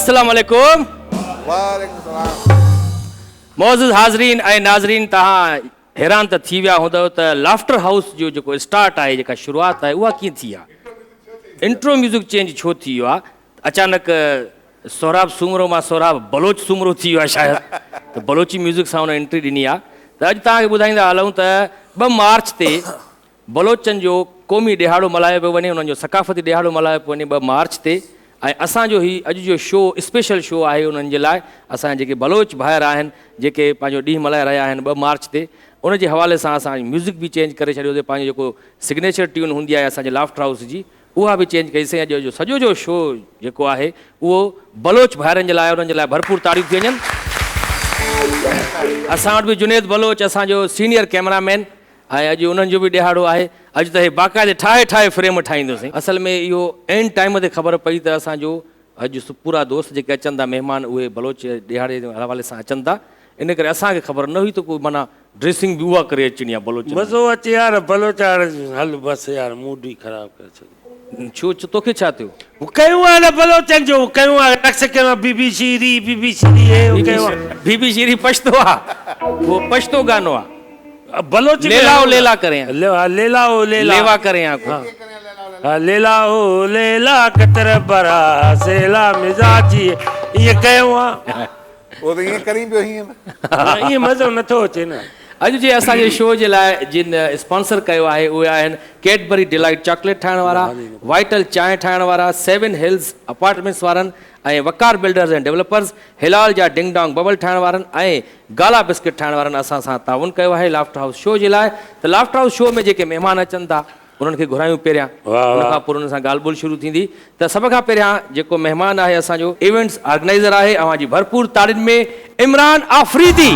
अस्सलाम वालेकुम। मौजूद हाज़रीन ऐं नाज़रीन, तव्हां हैरान त थी विया हूंदव त लाफ्टर हाउस जो जेको स्टार्ट आहे, जेका शुरूआत आहे, उहा कीअं थी आहे। इंट्रो म्यूज़िक चेंज छो थी वियो आहे? अचानक सोहराब सूमरो मां सोहराब बलोच सूमरो थी वियो आहे शायदि, त बलोची म्यूज़िक सां हुन एंट्री ॾिनी आहे। त अॼु तव्हांखे ॿुधाईंदा हलूं त 2 मार्च ते बलोचनि जो क़ौमी ॾिहाड़ो मल्हायो पियो वञे, उन्हनि जो सक़ाफ़ती ॾिहाड़ो मल्हायो पियो वञे 2 मार्च ते। ऐं असांजो ही अॼु जो शो स्पेशल शो आहे उन्हनि जे लाइ। असांजे जेके बलोच भाइर आहिनि, जेके पंहिंजो ॾींहुं मल्हाए रहिया आहिनि 2 मार्च ते, उन जे हवाले सां असां म्यूज़िक बि चेंज करे छॾियोसीं। पंहिंजो जेको सिग्नेचर ट्यून हूंदी आहे असांजे लाफ्टर हाउस जी, उहा बि चेंज कईसीं। अॼु जो सॼो जो शो जेको आहे उहो बलोच भाइरनि जे लाइ, उन्हनि जे लाइ भरपूर तारीफ़ थी वञनि। असां वटि बि जुनेद बलोच असांजो सीनियर कैमरामैन, ऐं अॼु उन्हनि जो बि ॾिहाड़ो आहे। अॼु त हे बाक़ाइदे ठाहे फ्रेम ठाहींदोसीं। असल में इहो एंड टाइम ते ख़बर पई त असांजो अॼु पूरा दोस्त जेके अचनि था महिमान, उहे बलोच ॾिहाड़े जे हवाले सां अचनि था। इन करे असांखे ख़बर न हुई त कोई माना ड्रेसिंग बि उहा करे अचणी आहे बलोच। मज़ो अचे यार, बलोच हल बसि यार, मूड ई ख़राबु करे छॾियो। छो तोखे छा थियो? कयूं आहे न बलोचनि जो, कयूं आहे रक्स कयूं, बीबी शीरी बीबी शीरी पछतो आहे, उहो पछतो गानो आहे। बलोच लेलाओ लेला करे लेलाओ लेवा करे लेलाओ लेला कतर बरा सेला मिजाजी, ये कयूं आहे वो तो ये करी पियो हीअं ये मज़ो नथो अचे न। अॼु जे असांजे शो जे लाइ जिन स्पॉन्सर कयो आहे उहे आहिनि कैडबरी डिलाइट चॉकलेट ठाहिण वारा, वाइटल चांहि ठाहिण वारा, 7 हिल्स अपार्टमेंट्स वारनि, ऐं वकार बिल्डर्स एंड डेवलपर्स, हिलाल जा डिंग डोंग बबल ठाहिण वारनि, ऐं गाला बिस्किट ठाहिण वारनि असां सां ताउन कयो आहे लाफ्टर हाउस शो जे लाइ। त लाफ्टर हाउस शो में जेके महिमान अचनि था उन्हनि खे घुरायूं पहिरियां, उनखां पोइ उन्हनि सां ॻाल्हि ॿोल शुरू थींदी। त सभ खां पहिरियां जेको महिमान आहे असांजो इवेंट्स ऑर्गेनाइज़र आहे, अवांजी भरपूर ताड़ियुनि में इमरान आफरीदी।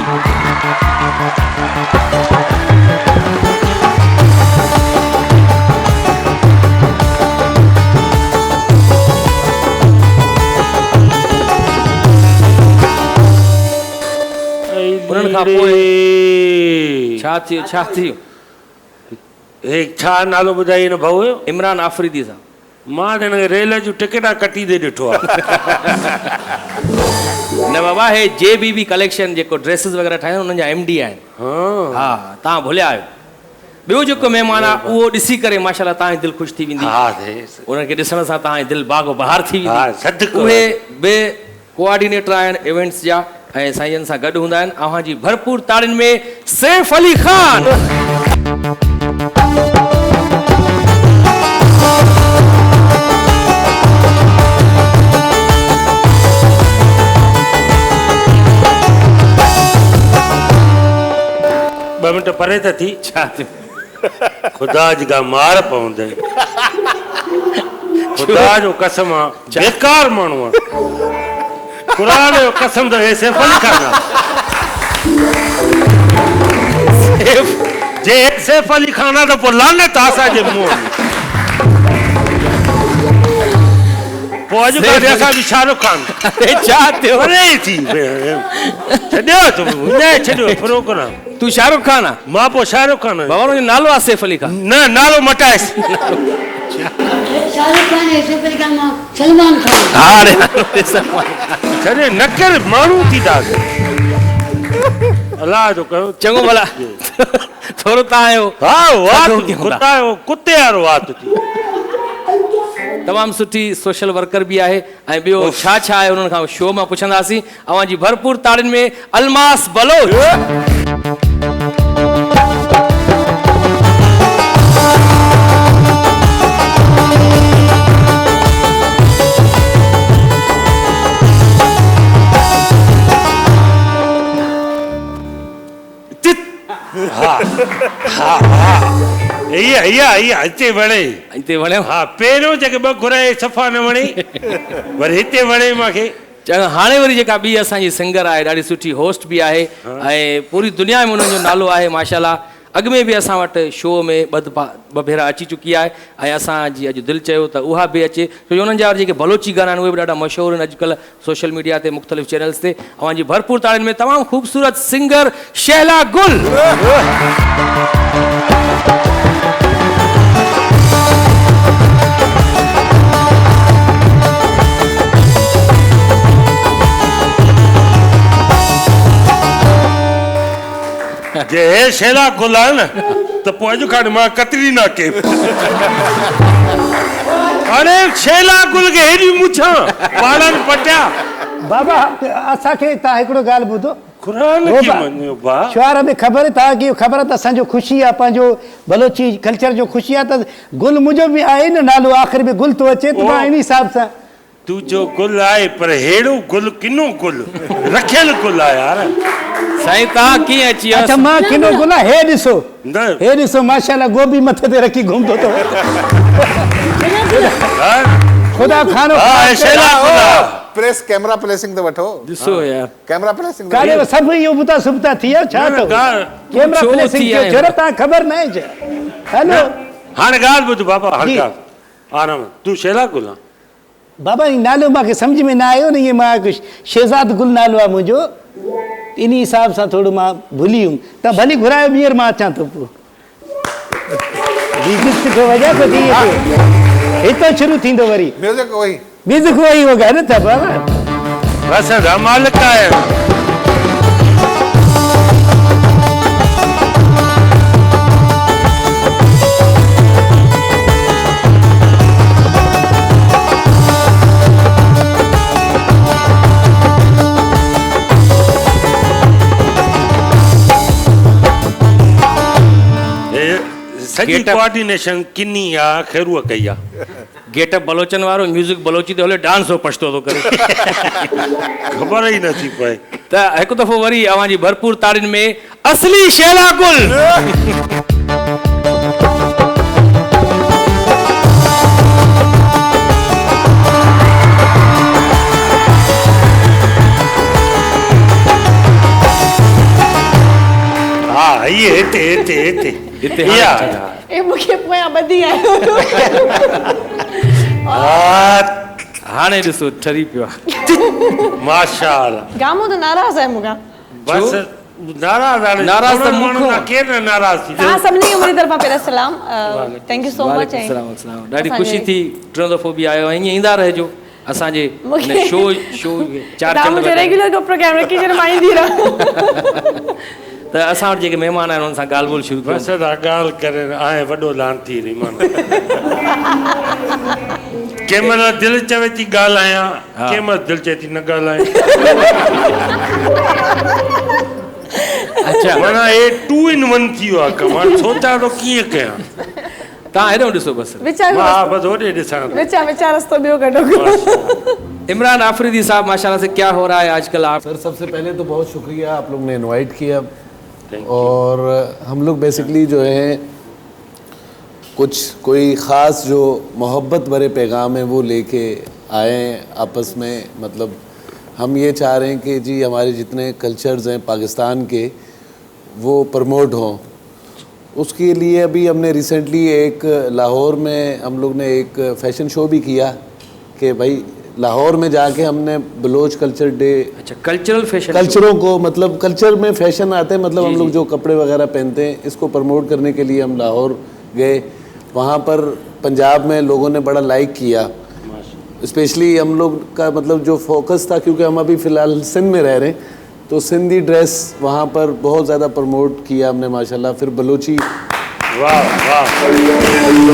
उन्हनि खां पोइ छा थियो? छा नालो ॿुधाई न भाऊ? इमरान आफरीदी सां। मां त हिनखे रेल जूं टिकटां कटी दे ॾिठो आहे। न बाबा, हे JBB कलेक्शन जेको ड्रेसिस वग़ैरह ठाहिनि उन्हनि जा MD आहिनि। हा, तव्हां भुलिया आहियो। ॿियो जेको महिमान आहे उहो ॾिसी करे माशाल्लाह तव्हांजी दिलि ख़ुशि थी वेंदी। उनखे ॾिसण सां तव्हांजी दिलि बाग़ो बहार थी वेंदी। उहे बे कोऑर्डिनेटर आहिनि इवेंट्स जा, ऐं साईंजन सां गॾु हूंदा आहिनि। अव्हांजी भरपूर ताड़ियुनि में सैफ अली ख़ान। ॿ मिंट परे त थी। छा थियो? ख़ुदा जी का मार पवंदे, ख़ुदा जो कसम आहे बेकार माण्हू आहे, क़ुरान जो कसम त हे सैफ अली ख़ान जे सैफ अली ख़ान त पोइ लानत आहे असांजे मुंहं में। पोइ अॼु खां असां बि शाहरुख खान। छा थियो? छॾियो फरोक न। तूं शाहरुख खान आहे? मां पोइ शाहरुख खान। बाबा जो नालो आहे सैफ अली ख़ान? न, नालो मटाएसि। शाहरुख खान है, सैफ अली खान, सलमान खान। छॾे न कर, माण्हू थी था अलाह जो कयो चङो भला थोरो तव्हां आहियो। हा, वात कुते वारो वात थी। तमामु सुठी सोशल वर्कर बि आहे। ऐं ॿियो छा आहे उन्हनि खां शो मां पुछंदासीं। अवांजी भरपूर ताड़ियुनि में अलमास बलोच। हिते वणे। हा, पहिरियों जेके 2 घुराए सफ़ा न वणे, वरी हिते वणे मूंखे। हाणे वरी जेका ॿी असांजी सिंगर आहे, ॾाढी सुठी होस्ट बि आहे, ऐं पूरी दुनिया में उन्हनि जो नालो आहे माशाल्लाह। अॻु में बि असां वटि शो में 2 भेरा अची चुकी आहे, ऐं असांजी अॼु दिलि चयो त उहा बि अचे, छो जो उन्हनि जा जेके बलोची गाना आहिनि उहे बि ॾाढा मशहूरु आहिनि अॼुकल्ह सोशल मीडिया ते, मुख़्तलिफ़ चैनल्स ते। अवांजी भरपूर ताड़ियुनि में तमामु ख़ूबसूरत सिंगर शैला गुल। जे हे शेला गुल आहे न त पोइ अॼु खां मां कतरी ना के अरे शेला गुल खे हेॾी मुछां वारनि पटिया बाबा असांखे तव्हां हिकिड़ो ॻाल्हि ॿुधो क़ुरान खे मञो बा शुआर में ख़बर तव्हांखे ख़बर त असांजो ख़ुशी आहे पंहिंजो बलोची कल्चर जो ख़ुशी आहे त गुल मुंहिंजो बि आहे न नालो आख़िर में गुल थो अचे त मां इन हिसाब सां तुंहिंजो गुल आहे पर हेड़ो गुल किनो गुल रखियल गुल आहे यार साईं तव्हां कीअं अची विया अच्छा मां किनो गुल आहे हे ॾिसो न हे ॾिसो माशाल्लाह गोभी मथे ते रखी घुमंदो अथव ख़ुदा खानो हा शेला गुल आहे प्रेस कैमरा प्लेसिंग तो वठो ॾिसो यार कैमरा प्लेसिंग काले सभु इहो ॿुधा सुबता थी विया छा अथव कैमरा छो प्लेसिंग थी जो आहियो? चलो तव्हां ख़बर न आहे छा हेलो हाणे ॻाल्हि ॿुध बाबा हाणे जी। ॻाल्हि आराम तूं शेला गुल आहे बाबा ई नालो मूंखे सम्झ में न आयो न इहे मां शहज़ाद गुल नालो आहे मुंहिंजो इन हिसाब सां थोरो मां भुली वियुमि त भली घुरायो ॿीहर मां अचां थो पोइ गिफ्ट थो वॼा थो थिए हितां शुरू थींदो वरी म्यूजिक वही म्यूज़िक उहो ई वॻा न था बाबा बस मालिक आहे सॼी Get up. कोऑर्डिनेशन किनी आहे ख़ैरूअ कई आहे गेटअप बलोचन वारो म्यूज़िक बलोची थो हले डांस हो पछतो थो करे ख़बर ई नथी पए त हिकु दफ़ो वरी अव्हांजी भरपूर ताड़ियुनि में असली शेला गुल हा इहे हिते हिते हिते हिते इहा ए मूंखे पोयां ॿधी आयो हाणे ॾिसो ठरी पियो आहे माशाअल्लाह गामो त नाराज़ आहे मूंखां बस नाराज़ हाणे नाराज़ त थोरनि माण्हुनि मूंखां। खां केरु न नाराज़ थी तव्हां सभिनी खे मुंहिंजी तरफ़ां पहिरियों सलाम थैंक यू सो मच वालेकुम सलाम ॾाढी ख़ुशी थी टियों दफ़ो बि आयो ईअं ईंदा रहिजो असांजे मूंखे- शो शो चार तव्हां मुंहिंजो चंड रेगुलर को प्रोग्राम रखी छॾियो मां ईंदी रहां त असां वटि जेके महिमान आहिनि हुन सां ॻाल्हि ॿोल शुरू बस कयूं दा ॻाल्हि करे आहे वॾो लान थी रही माना कंहिं महिल दिलि चवे थी ॻाल्हायां कंहिं महिल दिलि चवे थी न ॻाल्हायां अच्छा माना हे 2 in 1 थी वियो आहे कमु हाणे सोचां थो कीअं कयां तव्हां हेॾो ॾिसो बसि वीचार हा बसि होॾे ॾिसां वीचार रस्तो ॿियो कढो इमरान आफरीदी साहब माशाल्लाह से क्या हो रहा है आजकल आप सर सबसे पहले तो बहुत शुक्रिया आप लोग ने इनवाइट किया और हम लोग बेसिकली जो है कुछ कोई ख़ास जो मोहब्बत भरे पैगाम है वो लेके आए हैं आपस में मतलब हम ये चाह रहे हैं कि जी हमारे जितने कल्चर्स हैं पाकिस्तान के वो प्रमोट हों उसके लिए अभी हमने रिसेंटली एक लाहौर में हम लोग ने एक फ़ैशन शो भी किया कि भाई लाहौर में जाके हमने बलोच कल्चर डे अच्छा कल्चरल फैशन कल्चरों को मतलब कल्चर में फैशन आते हैं मतलब हम लोग जो कपड़े वगैरह पहनते हैं इसको प्रमोट करने के लिए हम लाहौर गए वहाँ पर पंजाब में लोगों ने बड़ा लाइक किया स्पेशली हम लोग का मतलब जो फोकस था क्योंकि हम अभी फ़िलहाल सिंध में रह रहे हैं तो सिंधी ड्रेस वहाँ पर बहुत ज़्यादा प्रमोट किया हमने माशाल्लाह फिर बलोची वाह वाह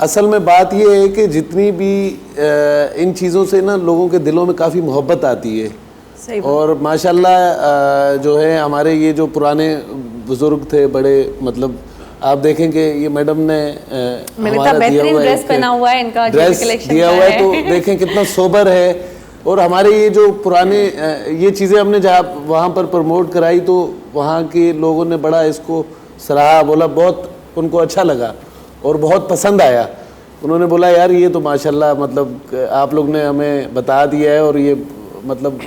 असल में बात ये है कि जितनी भी इन चीज़ों से ना लोगों के दिलों में काफ़ी मोहब्बत आती है सही और माशाल्लाह जो है हमारे ये जो पुराने बुज़ुर्ग थे बड़े मतलब आप देखेंगे ये मैडम ने मैंने इतना बेहतरीन ड्रेस पहना हुआ है इनका जो ड्रेस कलेक्शन दिया हुआ है तो देखें कितना सोबर है और हमारे ये जो पुराने ये चीज़ें हमने जहाँ वहाँ पर प्रमोट कराई तो वहाँ के लोगों ने बड़ा इसको सराहा बोला बहुत उनको अच्छा लगा और बहुत पसंद आया उन्होंने बोला यार ये तो माशाल्लाह मतलब आप लोग ने हमें बता दिया है और ये मतलब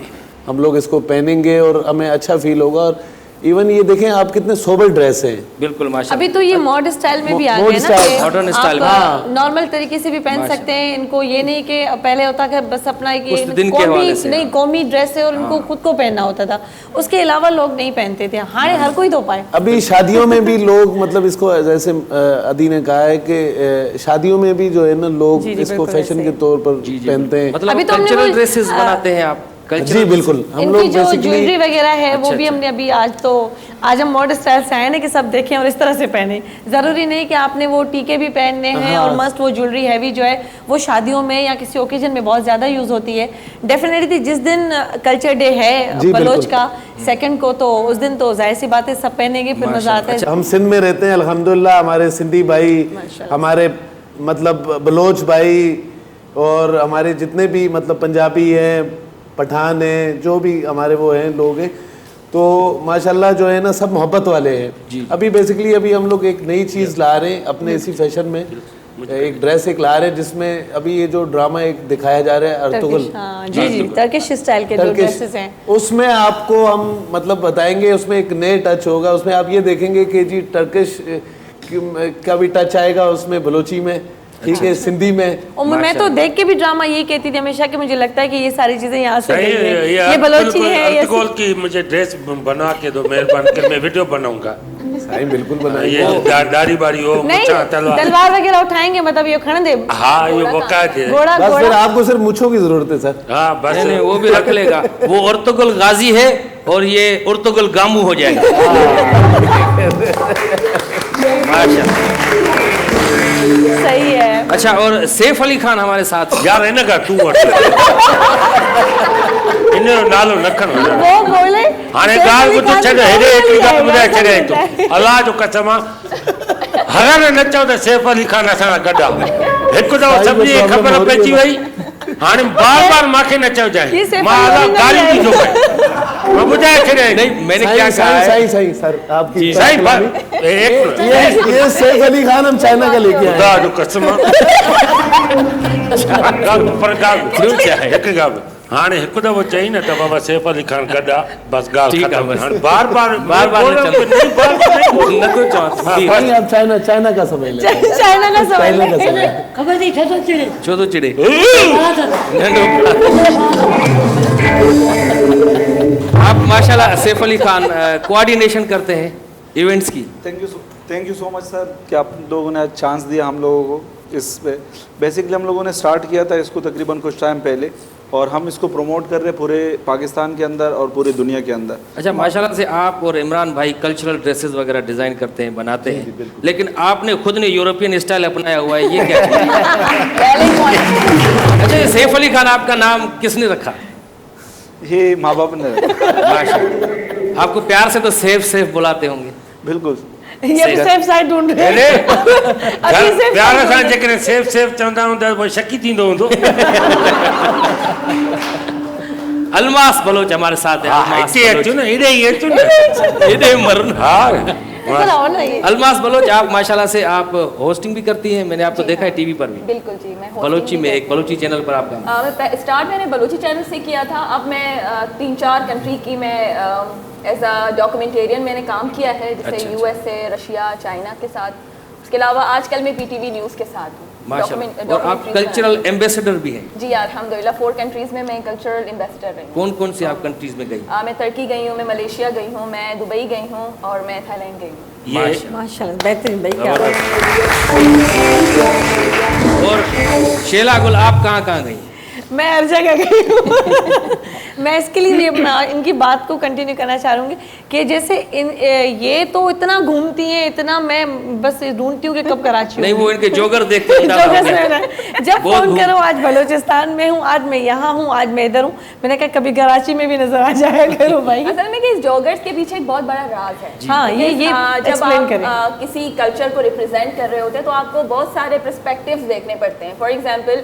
हम लोग इसको पहनेंगे और हमें अच्छा फील होगा और इवन ये देखें आप कितने सोबर ड्रेस हैं बिल्कुल माशाल्लाह अभी तो ये मॉडर्न स्टाइल में भी आ मॉडर्न गए ना स्टाइल, कि मॉडर्न स्टाइल में। आप नॉर्मल तरीके से भी पहन सकते हैं इनको ये नहीं कि पहले होता कि बस अपना उस दिन के हवाले से, नहीं कौमी ड्रेस है और इनको खुद को पहनना होता था उसके अलावा लोग नहीं पहनते थे हाँ हर कोई तो पाए अभी शादियों में भी लोग मतलब इसको जैसे अदी ने कहा है कि शादियों में भी जो है ना लोग जी, जी, इसको बिल्कुल फैशन ऐसे के तौर पर पहनते हैं मतलब अभी तो हमने कल्चरल वो, ड्रेसेस बनाते हैं आप जी बिल्कुल, हम इनकी लोग जो बेसिकली ज्वेलरी वगैरह है वो अच्छा, भी हमने अभी आज हम मॉडर्न स्टाइल से आए ना कि सब देखें और इस तरह से पहने। जरूरी नहीं कि आपने वो टीके भी पहनने हैं और मस्त वो ज्वेलरी हैवी जो है वो शादियों में या किसी ओकेजन में बहुत ज्यादा यूज होती है। डेफिनेटली जिस दिन कल्चर डे है जी, बलोच बिल्कुल। का 2 को, तो उस दिन तो जाहिर सी बात है सब पहनेंगे, फिर मजा आता है। हम सिंध में रहते हैं अल्हम्दुलिल्लाह, हमारे सिंधी भाई, हमारे मतलब बलोच भाई और हमारे जितने भी मतलब पंजाबी हैं, पठान हैं, जो भी हमारे वो हैं लोग हैं, तो माशाल्लाह जो है ना सब मोहब्बत वाले हैं। अभी बेसिकली अभी हम लोग एक नई चीज़ ला रहे हैं अपने इसी फैशन में, एक ड्रेस एक ला रहे हैं जिसमें अभी ये जो ड्रामा एक दिखाया जा रहा है अर्तुगल, जी टर्किश स्टाइल के जो टर्किश, ड्रेसेस हैं उसमें आपको हम मतलब बताएंगे, उसमें एक नए टच होगा, उसमें आप ये देखेंगे कि जी टर्किश का भी टच आएगा उसमें, बलोची में, ठीक है, सिंधी में। और मैं तो देख के भी ड्रामा यही कहती थी हमेशा कि मुझे लगता है कि ये सारी चीजें यहाँ से सही गई हैं। है, ये बलोची है, ये अर्तुगल की मुझे ड्रेस बना के दो मेहरबान कर, मैं वीडियो बनाऊंगा। सही बिल्कुल बनाइए। ये जो दाढ़ी बारी हो, नहीं मुच्छा, तलवार, तलवार वगैरह उठाएंगे, मतलब ये खड़े दे हाँ ये बका के, घोड़ा बस फिर घोड़ा आपको सिर्फ मुच्छों की जरूरत है सर। हाँ बस नहीं वो भी रख लेगा। वो अर्तुगल गाजी है और ये अर्तुगल गामू हो जाएगा। माशाल्लाह। सही है। अच्छा, और सैफ अली खान हमारे साथ। यार इन का तू इन नालो नखन वो बोले हाणे गाल को तो छॾ, हेॾे हिकिड़ी ॻाल्हि ॿुधाए छॾियईं तो अलाह जो कसम हर न चओ त सैफ अली खान असां सां गॾु आहे। हिकु दफ़ो सभिनी खे ख़बर पइजी वई, हाणे बार बार मूंखे न चइजांइ, मां अलाह गाली थी थो कयां, मैं बुझाए छॾियईं। नहीं, मैंने क्या कहा है? सही सही सर आपकी सही बात। ये सैफ अली खान हम चाइना का लेके आए खुदा जो कसम पर ॻाल्हि हिकु ॻाल्हि, हाणे हिकु दफ़ो चई न त बाबा सैफ अली खान गॾु आहे, बसि ॻाल्हि ठीकु आहे, ख़तमु। बसि। हाणे बार बार नथो चवां। भाई आप चाइना का समय ले चाइना का सवाल चाइना का समय खबर थी छो तो चिड़े छो तो चिड़े। आप माशाल्लाह सैफ अली खान कोऑर्डिनेशन करते हैं इवेंट्स की। Thank you so much sir कि आप लोगों ने चांस दिया हम लोगों को इस पे। बेसिकली हम लोगों ने स्टार्ट किया था इसको तकरीबन कुछ टाइम पहले, और हम इसको प्रमोट कर रहे हैं पूरे पाकिस्तान के अंदर और पूरी दुनिया के अंदर। अच्छा, माशाल्लाह से आप और इमरान भाई कल्चरल ड्रेसेस वगैरह डिज़ाइन करते हैं, बनाते हैं, लेकिन आपने खुद ने यूरोपियन स्टाइल अपनाया हुआ है, ये क्या चीज़? अच्छा, ये सैफ अली खान आपका नाम किसने रखा? ये माँ बाप ने माशाल्लाह। आपको प्यार से तो सैफ सैफ बुलाते होंगे। बिल्कुल। ये भी सेफ साइड ढूंढ रहे हैं। अभी सेफ प्यार साइड सां जेकॾहिं सेफ सेफ चवंदा हूंदा पोइ शकी थींदो हूंदो। अलमास बलोच हमारे साथ है। अलमास हिते अचो न, हेॾे ई अचो न, हेॾे मरन। हा इधर आओ ना ये। अलमास बलोच, आप माशाल्लाह से आप होस्टिंग भी करती हैं, मैंने आपको देखा है टीवी पर भी। बिल्कुल जी, मैं hosting बलोची भी में, करती एक बलोची चैनल पर आप काम। स्टार्ट मैंने बलूची चैनल से किया था। अब मैं 3-4 कंट्री की मैं एज अ डॉक्यूमेंटेरियन मैंने काम किया है, जैसे अच्छा, यूएसए, रशिया, चाइना के साथ। उसके अलावा आजकल मैं पीटीवी न्यूज़ के साथ हूँ। माशाल्लाह। और आप कल्चरल एम्बेसडर भी हैं। जी अल्हम्दुलिल्लाह, 4 कंट्रीज़ में मैं कल्चरल एम्बेसडर रही हूँ। कौन कौन सी आप कंट्रीज में गई? मैं तुर्की गई हूँ, मैं मलेशिया गई हूँ, मैं दुबई गई हूँ और मैं थाईलैंड गई हूँ। ये माशाल्लाह बेहतरीन भाई, क्या बात और शेला गुल, आप कहाँ कहाँ गई? मैं हर जगह गई हूँ। मैं इसके लिए इनकी बात को कंटिन्यू करना चाहूँगी कि जैसे ये तो इतना घूमती हैं, इतना मैं बस ढूंढती हूँ कि कब कराची नहीं, वो इनके जोगर देखते हैं, जोगर से जब फोन करो, आज बलूचिस्तान में हूँ, आज मैं यहाँ हूँ, आज मैं इधर हूँ, मैंने कहा कभी कराची में भी नजर आ जाया करो भाई। असल में कि इस जॉगर्स के पीछे एक बहुत बड़ा राज है। हाँ, ये जब एक्सप्लेन आप करें। किसी कल्चर को रिप्रेजेंट कर रहे होते हैं तो आपको बहुत सारे पर्सपेक्टिव्स देखने पड़ते हैं। फॉर एग्जांपल,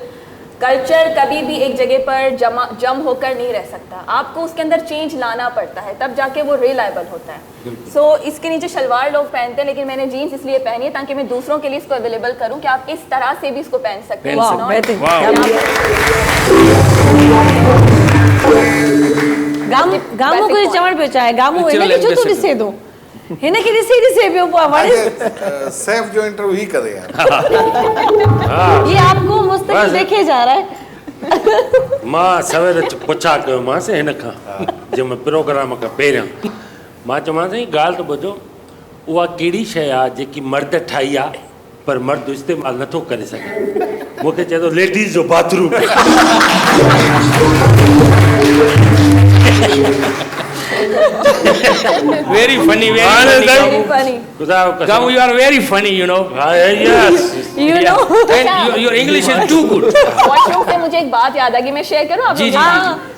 कल्चर कभी भी एक जगह पर जम होकर नहीं रह सकता, आपको उसके अंदर चेंज लाना पड़ता है, तब जाके वो रिलायबल होता है। सो इसके नीचे शलवार लोग पहनते हैं, लेकिन मैंने जीन्स इसलिए पहनी है ताकि मैं दूसरों के लिए इसको अवेलेबल करूं कि आप इस तरह से भी इसको पहन सकते हैं। वाह, बेहतरीन। गामू को चवण पे चाहे गामू इनके छो तू ॾिसे थो, हिन खे ॾिसे पियो आज सैफ जो इंटरव्यू ही करे यार। ये आपको मुस्तकिल देखे जा रहा है। मां सवेर पुछा कयोमांसि हिन खां जंहिं प्रोग्राम खां पहिरियां, मां चयोमांसि साईं ॻाल्हि त ॿुधो, उहा कहिड़ी शइ आहे जेकी मर्द ठाही आहे पर मर्द इस्तेमालु नथो करे सघे? मूंखे चए थो लेडीज़ जो बाथरूम। Very funny, very हाँ, funny. नहीं, Gamu. funny. खुदा कसम। Gamu, you are very funny, you know. Yes You know. And your English is too good. Washroom से मुझे एक बात याद आ गई, मैं शेयर करूँ आप जी, लोगों जी,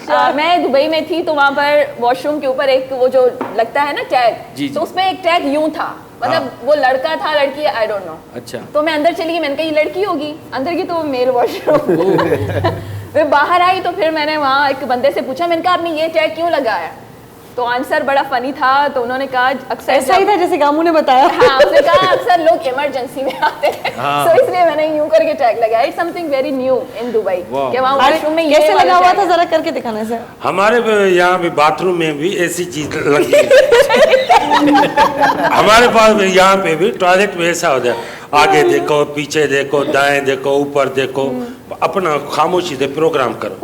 के साथ? मैं दुबई में थी तो वहाँ पर वॉशरूम के ऊपर एक वो जो लगता है ना जी, टैग, जी। तो उसमें एक टैग यूं था, मतलब वो लड़का था लड़की आई डोंट नो। अच्छा। तो मैं अंदर चली गई, मैंने कहा ये लड़की होगी, अंदर की तो मेल वॉशरूम। मैं बाहर आई तो फिर मैंने वहाँ एक बंदे से पूछा, मैंने कहा आपने ये टैग क्यों लगाया? तो आंसर बड़ा फनी था, तो उन्होंने कहा अक्सर ऐसा ही था जैसे गामू ने बताया। हाँ, उसने कहा अक्सर लोग इमरजेंसी में आते हैं, तो इसलिए मैंने यूं करके टैग लगाया। It's something very new in Dubai कि वहाँ वॉशरूम में ये कैसे वाला लगा हुआ tag था है। जरा करके दिखाना सर। हमारे यहाँ भी बाथरूम में भी ऐसी चीज लगी है। हमारे पास भी यहाँ पे भी टॉयलेट में ऐसा होता है, आगे देखो, पीछे देखो, दाएं देखो, ऊपर देखो, अपना खामोशी से प्रोग्राम करो।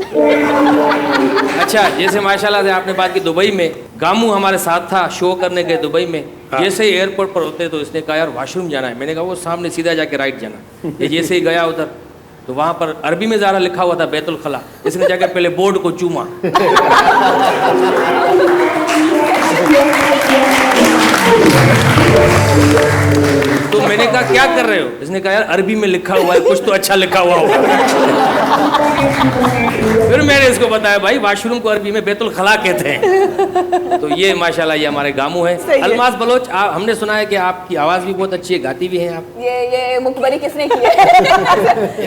अच्छा, जैसे माशाल्लाह से आपने बात की दुबई में, गामू हमारे साथ था, शो करने गए दुबई में। जैसे ही एयरपोर्ट पर होते तो इसने कहा यार वॉशरूम जाना है। मैंने कहा वो सामने सीधा जाके राइट जाना। ये जैसे ही गया उधर तो वहाँ पर अरबी में ज़रा लिखा हुआ था बैतुल खला। इसने जाके पहले बोर्ड को चूमा। तो मैंने कहा क्या कर रहे हो? इसने कहा यार अरबी में लिखा हुआ है, कुछ तो अच्छा लिखा हुआ होगा। फिर मैंने इसको बताया भाई वॉशरूम को अरबी में बैतुल खला कहते हैं। तो ये माशाल्लाह ये हमारे गामू है। अलमास बलोच, हमने सुना है कि आपकी आवाज़ भी बहुत अच्छी है, गाती भी हैं आप। ये मुखबरी किसने की है?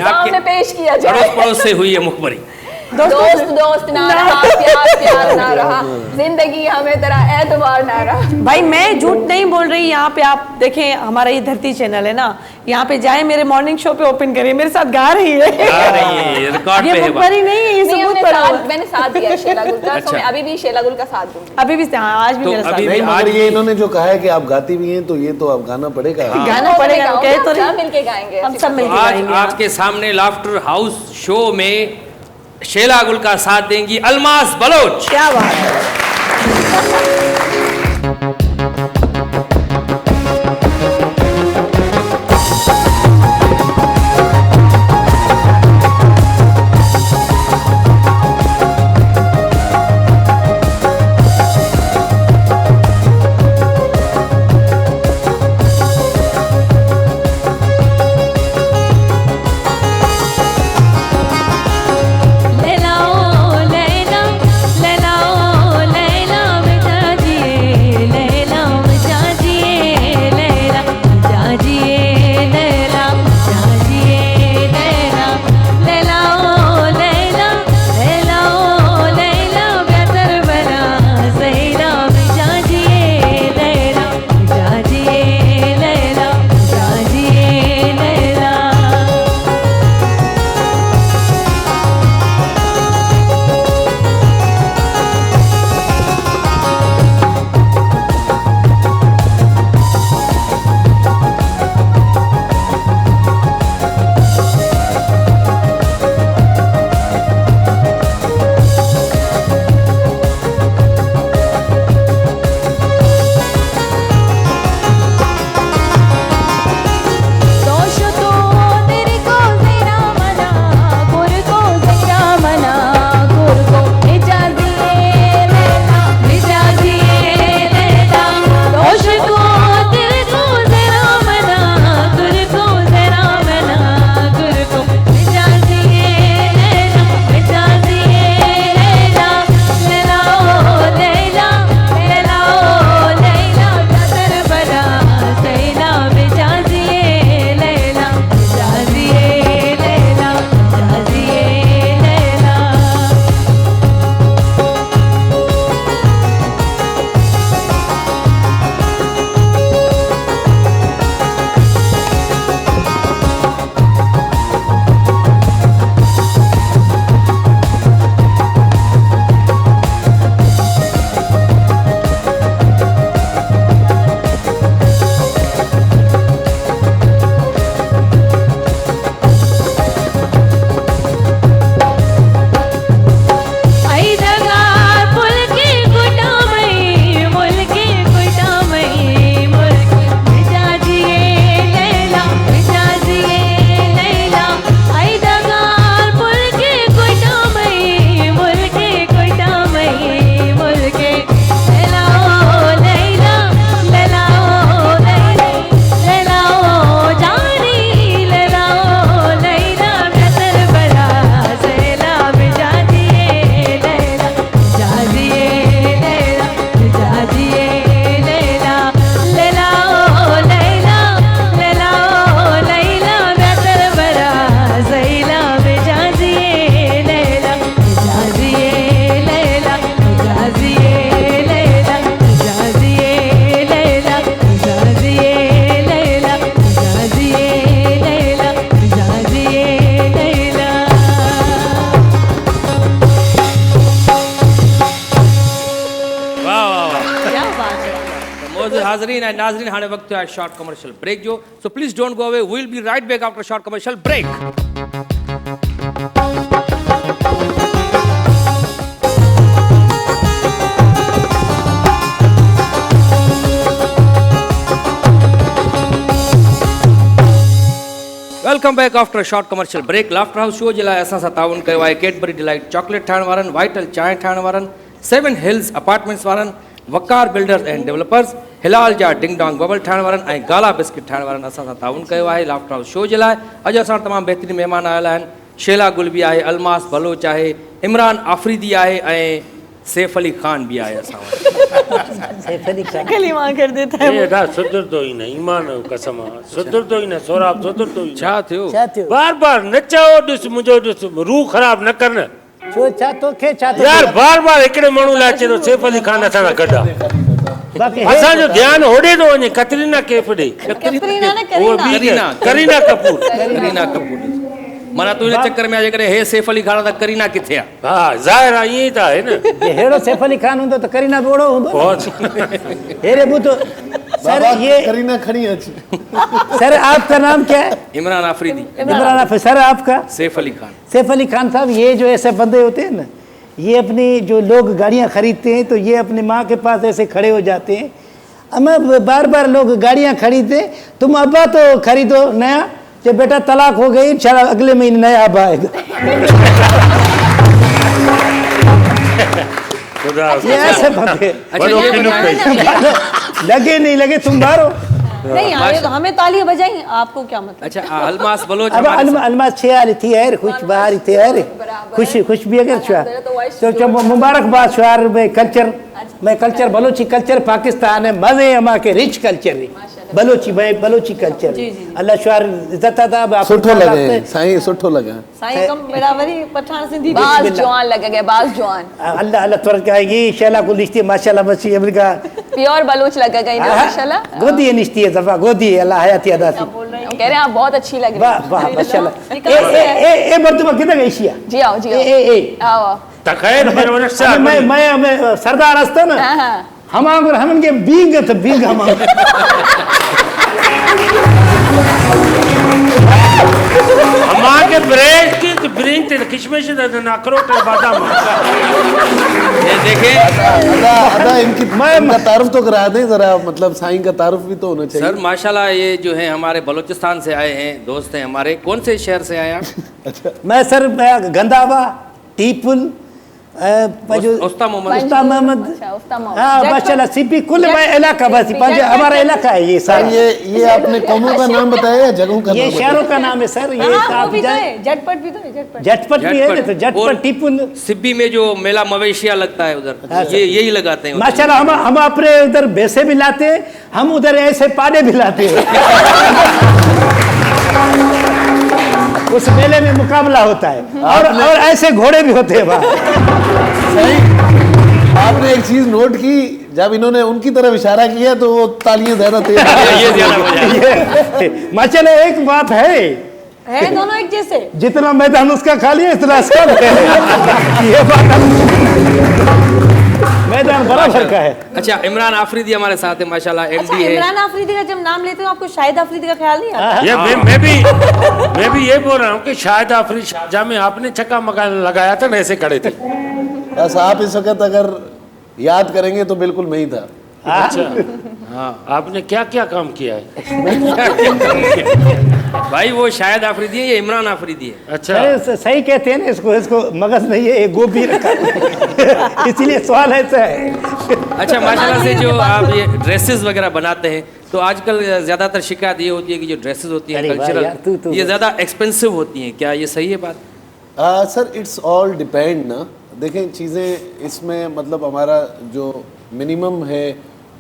सामने पेश किया जाए। पड़ोस पड़ोस से हुई है मुखबरी। दोस्त दोस्त ना रहा, प्यार प्यार ना रहा, जिंदगी हमें तेरा एतबार ना रहा। भाई मैं झूठ नहीं बोल रही, यहाँ पे आप देखें हमारा ये धरती चैनल है ना, यहाँ पे जाए मेरे मॉर्निंग शो पे ओपन करिए, मेरे साथ गा रही है। रिकॉर्ड ये पे है मुखबरी नहीं है, ये नहीं, सबूत हमने पड़ा हुआ साथ, है। मैंने साथ दिया शेला गुल का, तो अच्छा। मैं अभी भी शेला गुल का साथ दूंगी। अभी भी आज भी तो मेरे साथ अभी है। नहीं, आज मगर ये इन्होंने जो कहा है कि आप गाती भी हैं, तो ये तो आप गाना पड़ेगा। गाना पड़ेगा, गाओ, कहे तो सब नहीं, मिलके गाएंगे। हम सब मिलके आज गाएंगे। आपके सामने लाफ्टर हाउस शो में शेला गुल का साथ देंगी अलमास बलोच। क्या बात है। लैला ओ लैला, लैला ओ लैला बेटा जी मोअज़्ज़िज़ हाज़रीन ऐं नाज़रीन, हाणे वक़्तु आहे शॉर्ट कमर्शियल ब्रेक जो, so please don't go away, we will be right back after short commercial break. Welcome back after short commercial break. Laughter house show जे लाइ असां सां ताउन कयो आहे कैडबरी डिलाइट चॉकलेट ठाहिण वारनि, वाइटल चांहि ठाहिण वारनि, 7 हिल्स अपार्टमेंट्स वारनि, वकार बिल्डर्स एंड डेवलपर्स, हिलाल जा डिंग डोंग बबल ठाहिण वारनि ऐं गाला बिस्किट ठाहिण वारनि असां सां ताउन कयो आहे लाफ्टर हाउस शो जे लाइ। अॼु असां वटि तमामु बहितरीन महिमान आयल आहिनि। शेला गुल बि आहे, अलमास बलोच आहे, इमरान आफरीदी आहे ऐं सैफ अली खान भी आया कलीमा कर देता है वो। एॾा सुधरंदो ई न, ईमान जो कसम आहे, सुधरंदो ई न, सोराब सुधरंदो ई न। छा थियो? छा थियो? बार बार न चओ, ॾिस मुंहिंजो ॾिस, रूह ख़राब न कर न छो छा तोखे छा थो यार। थिए? बार बार हिकिड़े माण्हू लाइ अचे थो सैफ अली खान असां सां गॾु आहे। बाक़ी असांजो ध्यानु होॾे थो वञे कतरीना कैफ ॾे। कतरीना न उहो करीना। बि करीना कपूर। करीना कपूर। माना तू इन चक्कर में जेकॾहिं हे सैफ अली खान त करीना किथे आहे? हा ज़ाहिर आहे ईअं ई त आहे न। हेड़ो सैफ अली खान हूंदो त करीना बि ओड़ो हूंदो। बहुत हेरे ॿुधो सर, ये करीना खड़ी अच्छी। सर आपका नाम क्या है? इमरान आफरीदी। इमरान आफरीदी। सर आपका? सैफ अली खान। सैफ अली खान साहब, ये जो ऐसे बंदे होते हैं ना, ये अपनी जो लोग गाड़ियाँ खरीदते हैं तो ये अपनी माँ के पास ऐसे खड़े हो जाते हैं। अम्मा बार बार लोग गाड़ियाँ खरीदते, तुम अब्बा तो खरीदो नया, जब बेटा तलाक हो गई इंशाल्लाह अगले महीने नया अब्बा आएगा। ये ऐसे बंदे अच्छा ये बताएं। लगे नहीं लगे तुम बाहर हो। नहीं हमें तालियां बजाई, आपको क्या मतलब? अच्छा अलमास बलोच अब हमारे साथ। अलमास छे आ रही थी यार, खुश बाहर थे यार, खुश भी अगर छुआ तो मुबारकबाद शुआर में कल्चर, मैं कल्चर बलोची कल्चर पाकिस्तान है, मजे अमा के रिच कल्चर है बलोची, भाई बलोची कल्चर अल्लाह शुआर इज्जत अदा। सुठो लगे साईं, सुठो लगे साईं कम बराबरी पठान सिंधी बाज जवान लगेगा, बाज जवान अल्लाह अल्लाह तुर का ये शेला को लिस्ती माशाल्लाह बची अमेरिका प्योर बलोच लगेगा इन्हें माशाल्लाह। गोदी निश्ती है दफा गोदी अल्लाह हयाती अदा सी। कह रहे हैं आप बहुत अच्छी लग रही वाह वाह माशाल्लाह। ए मर्तबा किधर गई शिया? जी आओ जी ए आओ आओ। तखैर फिर उनसे मैं सरदार हस्ता ना, हाँ हाँ हम अगर हम के बींग तो बींग हम हमारे ब्रेड की तो ब्रिंग ते किशमिश ते अखरोट ते बादाम। ये देखें अदा इनका तारुफ तो करा दें जरा, मतलब साईं का तारुफ भी तो होना चाहिए। सर माशाल्लाह, ये जो है हमारे बलूचिस्तान से आए हैं, दोस्त हैं हमारे। कौन से शहर से आए आप? मैं सर गंदावा टीपुल उस्ता मोहम्मद। उस्ता मोहम्मद। अच्छा उस्ता मोहम्मद। हाँ माशाल्लाह सीपी कुल मैं इलाका बस पांच हमारा इलाका है ये सर। ये आपने कौमों का नाम बताया या जगहों का ये नाम शहरों का नाम है सर। ये हाँ वो भी तो जाए है, झटपट भी तो है, झटपट झटपट भी है ना, तो और झटपट टीपुल सिब्बी में जो मेला मवेशिया लगता है उधर, ये यही लगाते हैं। माशाल्लाह। हम अपने उधर भैंसे भी लाते हैं, हम उधर ऐसे पाड़े भी लाते हैं। उस मेले में मुकाबला होता है और ऐसे घोड़े भी होते हैं वहाँ। आपने एक चीज नोट की, जब इन्होंने उनकी तरफ इशारा किया तो वो तालियां ज्यादा तेज ये ज्यादा मजा है। माशाल्लाह एक बात है, दोनों एक जैसे। जितना मैदान उसका खाली है इतना सब है। ये बात मैदान बराबर का है। अच्छा इमरान आफरीदी हमारे साथ है माशाल्लाह, अच्छा एमडी है। इमरान आफरीदी का जब नाम लेते हो आपको शाहिद आफरीदी का ख्याल नहीं आता? ये मैं भी ये बोल रहा हूँ कि शायद आफरीदी शाहजहाँ में आपने छक्का मका लगाया था ना, ऐसे खड़े थे। बस आप इस वक्त अगर याद करेंगे तो बिल्कुल मैं ही था। अच्छा हाँ, आपने क्या क्या काम किया है? भाई वो शायद आफरीदी है, ये इमरान आफरीदी है। अच्छा सही कहते हैं ना, इसको मगज नहीं है, गोभी रखा इसलिए सवाल ऐसा है। अच्छा माशाल्लाह से जो आप ये ड्रेसेस वगैरह बनाते हैं, तो आजकल ज़्यादातर शिकायत ये होती है कि जो ड्रेसेस होती हैं अरे वाह कल्चरल, यार, तू- ये ज़्यादा एक्सपेंसिव होती हैं, क्या ये सही है बात? सर इट्स ऑल डिपेंड ना। देखें चीज़ें इसमें, मतलब हमारा जो मिनिमम है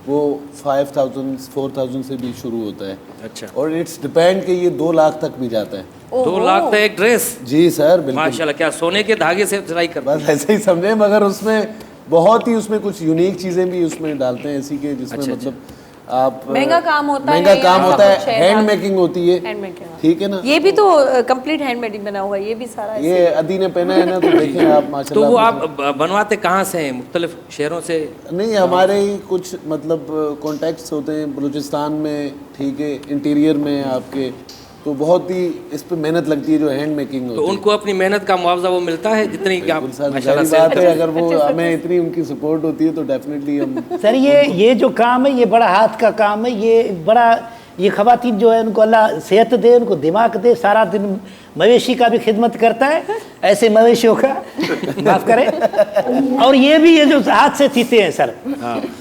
वो 5000 4000 से भी शुरू होता है। अच्छा। और इट्स डिपेंड कि ये 2 लाख तक भी जाता है। 2 लाख तक एक ड्रेस? जी सर बिल्कुल। माशाल्लाह, क्या सोने के धागे से सिलाई करते हैं? बस ऐसे ही समझे, मगर उसमें बहुत ही उसमें कुछ यूनिक चीज़ें भी उसमें डालते हैं ऐसी के जिसमें अच्छा, मतलब आप महंगा काम होता है महंगा या काम ऐसा होता कुछ है, है? हैंड मेकिंग होती है, हैंड मेकिंग, ठीक है ना। ये भी तो कंप्लीट हैंड मेकिंग बना हुआ है, ये भी सारा ऐसे। ये अदी ने पहना है ना, तो देखें आप तो माशाल्लाह। वो आप बनवाते कहाँ से हैं? मुख्तलिफ शहरों से? नहीं, हमारे ही कुछ मतलब कॉन्टेक्ट्स होते हैं बलूचिस्तान में, ठीक है, इंटीरियर में आपके, तो बहुत ही इस पे मेहनत लगती है जो हैंड मेकिंग होती तो है। उनको अपनी मेहनत का मुआवजा वो मिलता है जितनी कि आप बिल्कुल सर, माशाल्लाह जाहिर से बात है, अगर वो हमें इतनी उनकी सपोर्ट होती है तो डेफिनेटली हम सर ये जो काम है ये बड़ा हाथ का काम है, ये खवातीन जो है उनको अल्लाह सेहत दे, उनको दिमाग दे, सारा दिन मवेशी का भी खिदमत करता है, ऐसे मवेशियों का माफ करें। और ये भी ये जो हाथ से सीते हैं सर,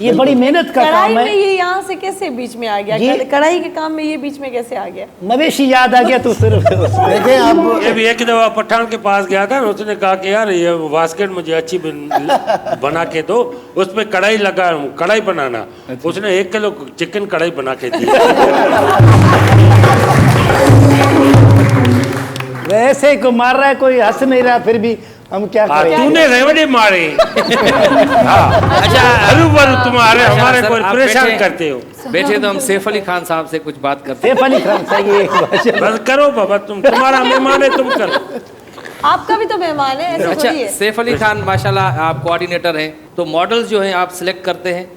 ये बड़ी मेहनत का कढ़ाई काम में है। ये यहाँ से कैसे बीच में आ जी। गया? कढ़ाई के काम में ये बीच में कैसे आ गया? मवेशी याद आ गया तो सिर्फ देखें आप। ये भी एक दफा पठान के पास गया था, उसने कहा कि यार ये बास्केट मुझे अच्छी बना के दो, उसमें कढ़ाई लगा, कढ़ाई बनाना। उसने 1 किलो चिकन कढ़ाई बना के दी। वैसे को मार रहा है, कोई हंस नहीं रहा, फिर भी हम क्या करें। तूने रेवड़े मारे। अच्छा हरू तुम्हारे हमारे सर, को आप परेशान बैठे- करते हो। बैठे तो हम सैफ अली खान साहब से कुछ बात करते सैफ अली खान सही है, एक बात। बस करो बाबा, तुम्हारा मेहमान है, तुम करो। आपका भी तो मेहमान है, ऐसा अच्छा थोड़ी है। सैफ अली खान माशाल्लाह आप कोऑर्डिनेटर हैं, तो मॉडल्स जो हैं आप सिलेक्ट करते हैं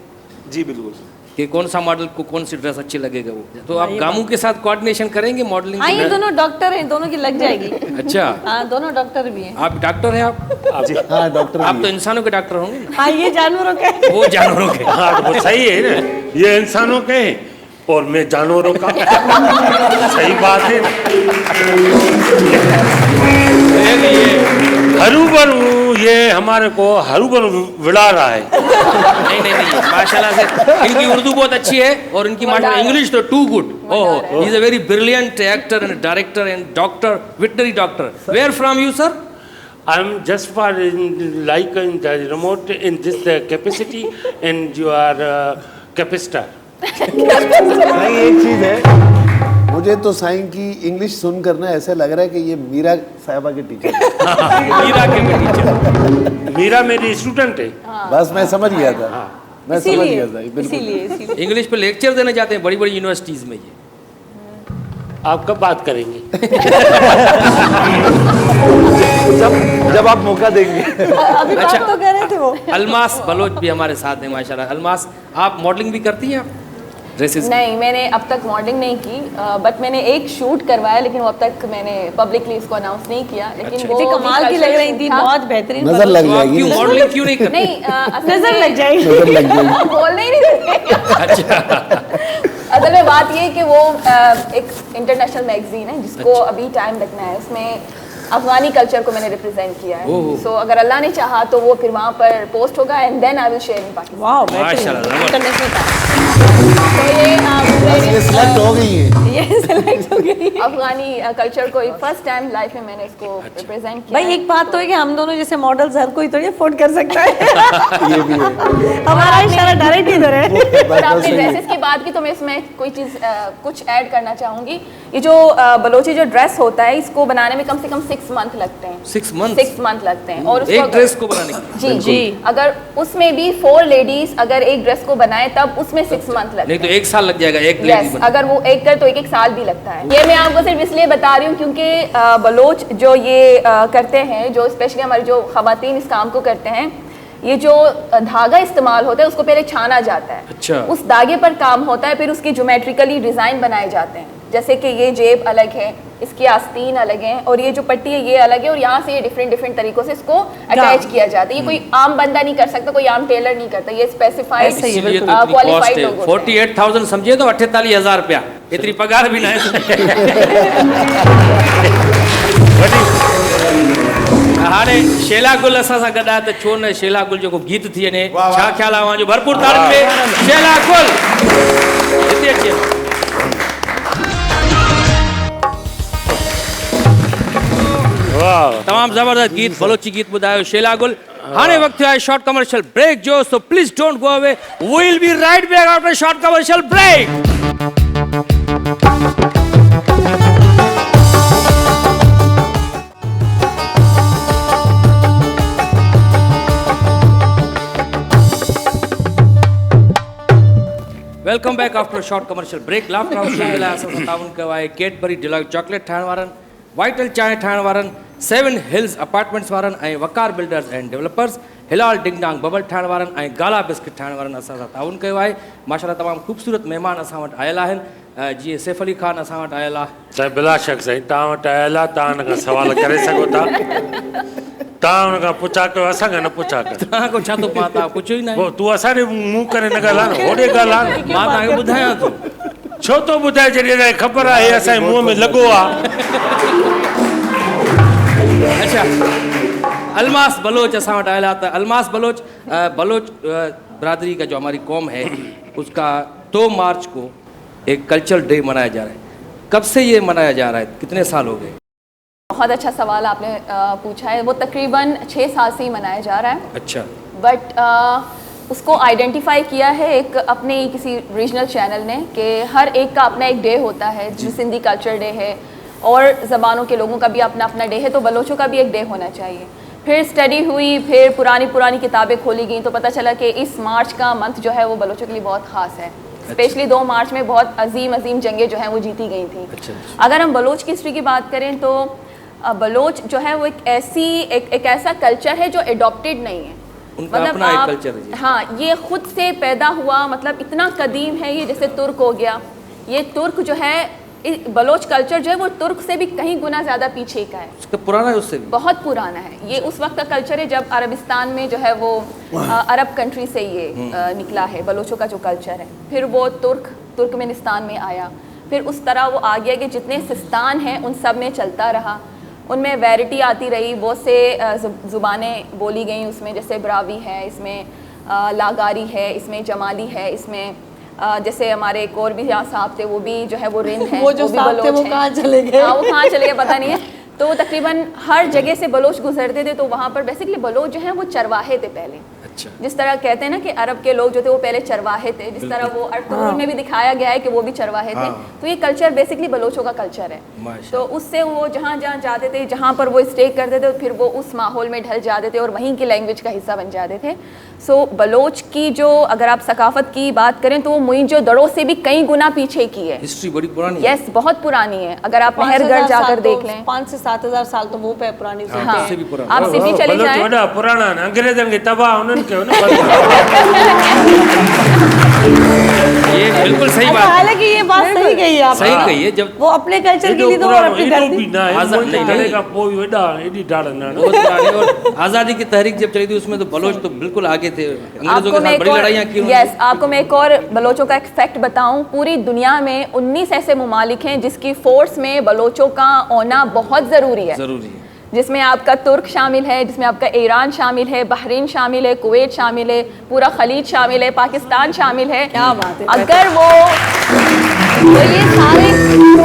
जी बिल्कुल। कि कौन सा मॉडल को कौन सी ड्रेस अच्छी लगेगा वो, तो आप गामू के साथ कोऑर्डिनेशन करेंगे मॉडलिंग? हाँ, ये दोनों डॉक्टर हैं, दोनों की लग जाएगी। अच्छा हाँ, दोनों डॉक्टर भी हैं। आप डॉक्टर हैं? आप हाँ डॉक्टर आप तो इंसानों के डॉक्टर होंगे ना? हाँ, ये जानवरों का है। वो जानवरों के। हाँ तो वो सही है ना, ये इंसानों के हैं और मैं जानवरों का। सही बात है ना। हरूबर ये हमारे को हरूबर विड़ा रहा है। नहीं माशाल्लाह से इनकी उर्दू बहुत अच्छी है और इनकी माशाल्लाह इंग्लिश तो too good. Oh he is a very brilliant actor and director and doctor, veterinary doctor. Where from you sir? I am just for like in the remote in this capacity and you are capacitor. नहीं, एक चीज है, मुझे तो साईं की English सुनकर ना ऐसा लग रहा है कि ये मीरा साहिबा के टीचर मीरा के टीचर। मीरा मेरी स्टूडेंट है। बस मैं समझ गया था, मैं समझ इसीलिए गया था, बिल्कुल। इसीलिए इंग्लिश पे लेक्चर देने जाते हैं बड़ी बड़ी यूनिवर्सिटीज में ये। आप कब बात करेंगे? जब आप मौका देंगे। अभी बात तो कर रहे थे वो। अलमास बलोच भी हमारे साथ हैं माशाल्लाह। अलमास आप मॉडलिंग भी करती हैं? आप ड्रेसेस? नहीं, मैंने अब तक मॉडलिंग नहीं की, बट मैंने एक शूट करवाया, लेकिन वो अब तक मैंने पब्लिकली उसको अनाउंस नहीं किया। लेकिन वो इतनी कमाल की लग रही थी, बहुत बेहतरीन। नजर लग तो आप जाएगी क्यों ना। मॉडलिंग क्यों नहीं करती? नहीं, असल नजर में- लग जाएगी। नजर लग जाएगी। बोलने ही नहीं देते। अच्छा असल में बात ये है कि वो एक इंटरनेशनल मैगजीन है जिसको अभी टाइम लगना है, उसमें अफगानी कल्चर को मैंने रिप्रेजेंट किया है। सो अगर अल्लाह ने चाहा तो वो फिर वहाँ पर पोस्ट होगा and then I will share in Pakistan. वाह, माशाल्लाह, बेहतरीन। जबरदस्त। इंटरनेशनल था। तो ये ये सिलेक्ट हो गई है। ये सेलेक्ट हो गई। अफगानी कल्चर को फर्स्ट टाइम लाइफ में मैंने इसको रिप्रेजेंट किया। भाई एक बात तो है कि हम दोनों जैसे मॉडल्स हर कोई थोड़ी अफोर्ड कर सकता है। ये भी है। हमारा इशारा डायरेक्ट इधर है। और आपने ड्रेसेस की बात की तो मैं इसमें कोई चीज़ कुछ ऐड करना चाहूँगी। ये जो बलोची जो ड्रेस होता है इसको बनाने में कम से कम 6 मंथ लगते हैं। 6 मंथ 6 मंथ लगते हैं। और उसको एक अगर- ड्रेस को बनाने के? जी जी, अगर उसमें भी 4 लेडीज अगर एक ड्रेस को बनाए तब उसमें 6 मंथ लगते नहीं हैं। तो 1 साल लग जाएगा एक यस, लेडी अगर वो एक कर तो 1 साल भी लगता है। ये मैं आपको सिर्फ इसलिए बता रही हूँ क्योंकि बलोच जो ये करते हैं, जो स्पेशली हमारी जो खवातीन इस काम को करते हैं, ये जो धागा इस्तेमाल होता है उसको पहले छाना जाता है। अच्छा। उस धागे पर काम होता है, फिर उसके ज्योमेट्रिकली डिज़ाइन बनाए जाते हैं। जैसे कि ये जेब अलग है, इसकी आस्तीन अलग है, और ये जो पट्टी है ये अलग है, और यहाँ से ये डिफरेंट तरीकों से इसको अटैच किया जाता है। ये कोई आम बंदा नहीं कर सकता, कोई आम टेलर नहीं करता, ये स्पेसिफाइड ऐसे ही है, इसलिए तो इतनी कॉस्ट क्वालिफाइड है। लोग होते हैं। 48,000 समझे तो 48,000 रुपया, इतनी पगार भी ना है। हाणे शेला गुल असां सां गॾु आहे त छो न शेला गुल जेको गीत थी वञे। छा ख़्याल आहे जो भरपूर तारीफ़ में शेला गुल हिते अचे। वाह, तमामु ज़बरदस्त गीत, बलोची गीत ॿुधायो शेला गुल। हाणे वक़्तु आहे शॉर्ट कमर्शियल ब्रेक जो, so please don't go away, we will be right back after short commercial break. Welcome back after short commercial break. Laughter house show में असां ताउन कयो आहे कैडबरी डिलाइट चॉकलेट ठाहिण वारनि, वाइटल चांहि ठाहिण वारनि, 7 हिल्स अपार्टमेंट्स वारनि ऐं Waqar builders and developers, Hilal ding dong bubble ठाहिण वारनि ऐं गाला बिस्किट ठाहिण वारनि असां सां ताउन कयो आहे। माशाअल्लाह तमामु ख़ूबसूरत महिमान असां वटि आयल आहिनि। जीअं सैफ अली ख़ान असां वटि आयल आहे। साईं बिला शक साईं तव्हां वटि आयल आहे, तव्हां हुन खां सवाल करे सघो था, तव्हां हुन खां पुछा कयो, असांखां न पुछा कयो। तव्हां को छा थो पां, तव्हां कुझु ई न आहे। पोइ तूं असांजे मुंहुं करे न ॻाल्हाए न, होॾे ॻाल्हाए। मां तव्हांखे ॿुधायां थो। छो थो ॿुधाए, जॾहिं असांखे ख़बर आहे हे असांजे मुंहं में लॻो आहे। अच्छा, अलमास बलोच असां वटि आयल आहे। त अलमास बलोच बलोच बरादरी का जो हमारी कौम है उसका 2 मार्च को एक कल्चरल डे मनाया जा रहा है। कब से ये मनाया जा रहा है, कितने साल हो गए? बहुत अच्छा सवाल आपने पूछा है। वो तकरीबन 6 साल से ही मनाया जा रहा है। अच्छा। बट उसको आइडेंटिफाई किया है एक अपने किसी रीजनल चैनल ने कि हर एक का अपना एक डे होता है। जिस सिंधी कल्चर डे है और ज़बानों के लोगों का भी अपना अपना डे है, तो बलोचों का भी एक डे होना चाहिए। फिर स्टडी हुई, फिर पुरानी किताबें खोली गई, तो पता चला कि इस मार्च का मंथ जो है वो बलोचों के लिए बहुत ख़ास है। स्पेशली 2 मार्च में बहुत अजीम जंगें जो हैं वो जीती गई थी। अच्छा। अगर हम बलोच की हिस्ट्री की बात करें तो बलोच जो है वो एक ऐसा कल्चर है जो एडॉप्टेड नहीं है। उनका अपना एक कल्चर है। हाँ, ये खुद से पैदा हुआ, मतलब इतना कदीम है ये, जैसे तुर्क हो गया। ये तुर्क जो है, बलोच कल्चर जो है वो तुर्क से भी कहीं गुना ज़्यादा पीछे का है। उसका पुराना है, उससे भी बहुत पुराना है। ये उस वक्त का कल्चर है जब अरबिस्तान में जो है वो अरब कंट्री से ये निकला है, बलोचों का जो कल्चर है। फिर वो तुर्कमेनिस्तान में आया, फिर उस तरह वो आ गया कि जितने सिस्तान हैं उन सब में चलता रहा। उनमें वैरायटी आती रही, बहुत से ज़ुबानें बोली गई उसमें, जैसे ब्रावी है, इसमें लागारी है, इसमें जमाली है, इसमें जैसे हमारे एक और भी यहाँ साहब थे, वो भी जो है वो रिंद है, वो जो साहब थे वो कहाँ चले गए? हाँ, वो कहाँ चले गए पता नहीं है। तो तकरीबन हर जगह से बलोच गुजरते थे, तो वहाँ पर बेसिकली बलोच जो है वो चरवाहे थे पहले। अच्छा। जिस तरह कहते हैं ना कि अरब के लोग जो थे वो पहले चरवाहे थे, जिस तरह वो अर्तुगरुल में भी दिखाया गया है कि वो भी चरवाहे थे। तो ये कल्चर बेसिकली बलोचों का कल्चर है। तो उससे वो जहाँ जहाँ जाते थे, जहाँ पर वो स्टे करते थे, फिर वो उस माहौल में ढल जाते थे और वहीं की लैंग्वेज का हिस्सा बन जाते थे। सो बलोच की जो, अगर आप सकाफत की बात करें तो वो मोइंजो दड़ो से भी कई गुना पीछे की है। हिस्ट्री बड़ी पुरानी है। यस, बहुत पुरानी है। अगर आप मेहरगढ़ जाकर देख लें, 5 से 7 हज़ार साल तो वो पे पुरानी से। हाँ, उससे भी पुराना। आप सिटी चले बलोच जाएं। वॾा पुराना आहिनि, अंग्रेज़नि खे तबाह उन्हनि कयो न। ये बिल्कुल सही बात है। हालांकि ये बात सही कही है आपने। सही कही है। जब वो अपने कल्चर के लिए तो वो अपनी धरती। आज़ादी की तहरीक जब चली थी उसमें तो बलोच तो बिल्कुल आगे थे। अंग्रेजों के साथ बड़ी लड़ाइयाँ की उन्होंने। यस, आपको मैं एक और बलोचों का एक फैक्ट बताऊं। पूरी दुनिया में 19 ऐसे ममालिक हैं जिसकी फोर्स में बलोचों का होना बहुत ज़रूरी है। जिसमें आपका तुर्क शामिल है, जिसमें आपका ईरान शामिल है, बहरीन शामिल है, कुवैत शामिल है, पूरा खलीज शामिल है, पाकिस्तान शामिल है। क्या बात है। अगर वो तो ये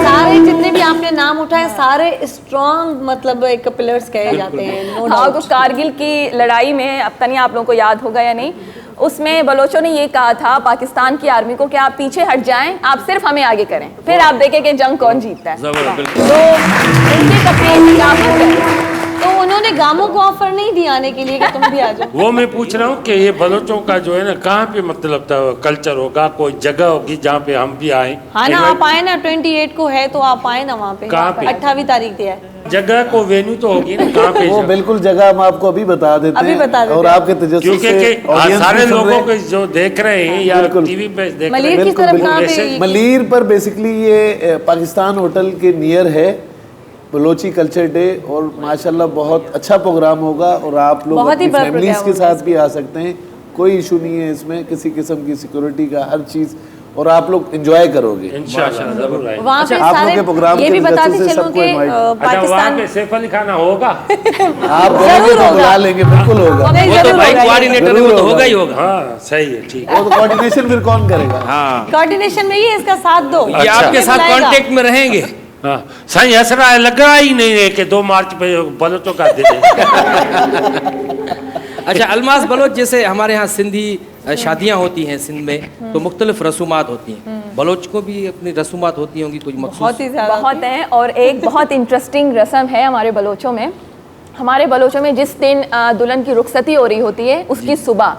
सारे जितने भी आपने नाम उठाए सारे स्ट्रॉन्ग, मतलब एक पिलर्स कहे जाते हैं। नो आपको कारगिल की लड़ाई में, अब तक नहीं आप लोगों को याद होगा या नहीं, उसमें बलोचों ने ये कहा था पाकिस्तान की आर्मी को कि आप पीछे हट जाएं, आप सिर्फ हमें आगे करें, फिर आप देखें कि जंग कौन जीतता है। तो उनके कपड़े गामों के, तो उन्होंने गामों को ऑफर नहीं दिया आने के लिए कि तुम भी आ जाओ। वो मैं पूछ रहा हूँ कि ये बलोचों का जो है ना, कहाँ पे मतलब कल्चर होगा, कोई जगह होगी जहाँ पे हम भी आए? हाँ ना, आप आए ना, 28 को है तो आप आए ना वहाँ पे। कहाँ पे? 28 तारीख है। जगह को वेन्यू तो होगी ना, कहाँ पे? वो बिल्कुल जगह हम आपको अभी बता देते अभी हैं। बता देते और हैं। आपके तजस्सुस से क्योंकि सारे लोगों को जो देख रहे हैं या टीवी पे देख रहे मलीर हैं, किस तरफ कहाँ पे? मलीर पर बेसिकली ये पाकिस्तान होटल के नियर है बलोची कल्चर डे, और माशाल्लाह बहुत अच्छा प्रोग्राम होगा। और आप लोग अपनी फैमिलीज के साथ भी आ सकते हैं, कोई इशू नहीं है इसमें किसी किस्म की सिक्योरिटी का, हर चीज़, और आप लोग एंजॉय करोगे इंशाल्लाह जरूर आएंगे। वहाँ पे आप लोग के प्रोग्राम ये भी के बताते वजह से चलो सबको कि invite। पाकिस्तान पे सैफ अली खाना होगा। आप बोलेंगे तो बुला लेंगे, बिल्कुल होगा। वो तो भाई कोऑर्डिनेटर वो तो होगा ही होगा। हाँ सही है, ठीक है। वो तो कोऑर्डिनेशन फिर कौन करेगा? हाँ, कोऑर्डिनेशन में ये इसका साथ दो, ये आपके साथ कांटेक्ट में रहेंगे। हाँ सही, असरा लग रहा ही नहीं है कि 2 मार्च पे बलोचों का दिन है। अच्छा, अलमास बलोच, जैसे हमारे यहाँ सिंधी शादियाँ होती हैं सिंध में, तो मुख्तलिफ रसूमात होती हैं। बलोच को भी अपनी रसूमात होती होंगी कुछ मखसूस? बहुत ही ज़्यादा बहुत हैं। और एक बहुत इंटरेस्टिंग रस्म है हमारे बलोचों में। हमारे बलोचों में जिस दिन दुल्हन की रुखसती हो रही होती है उसकी सुबह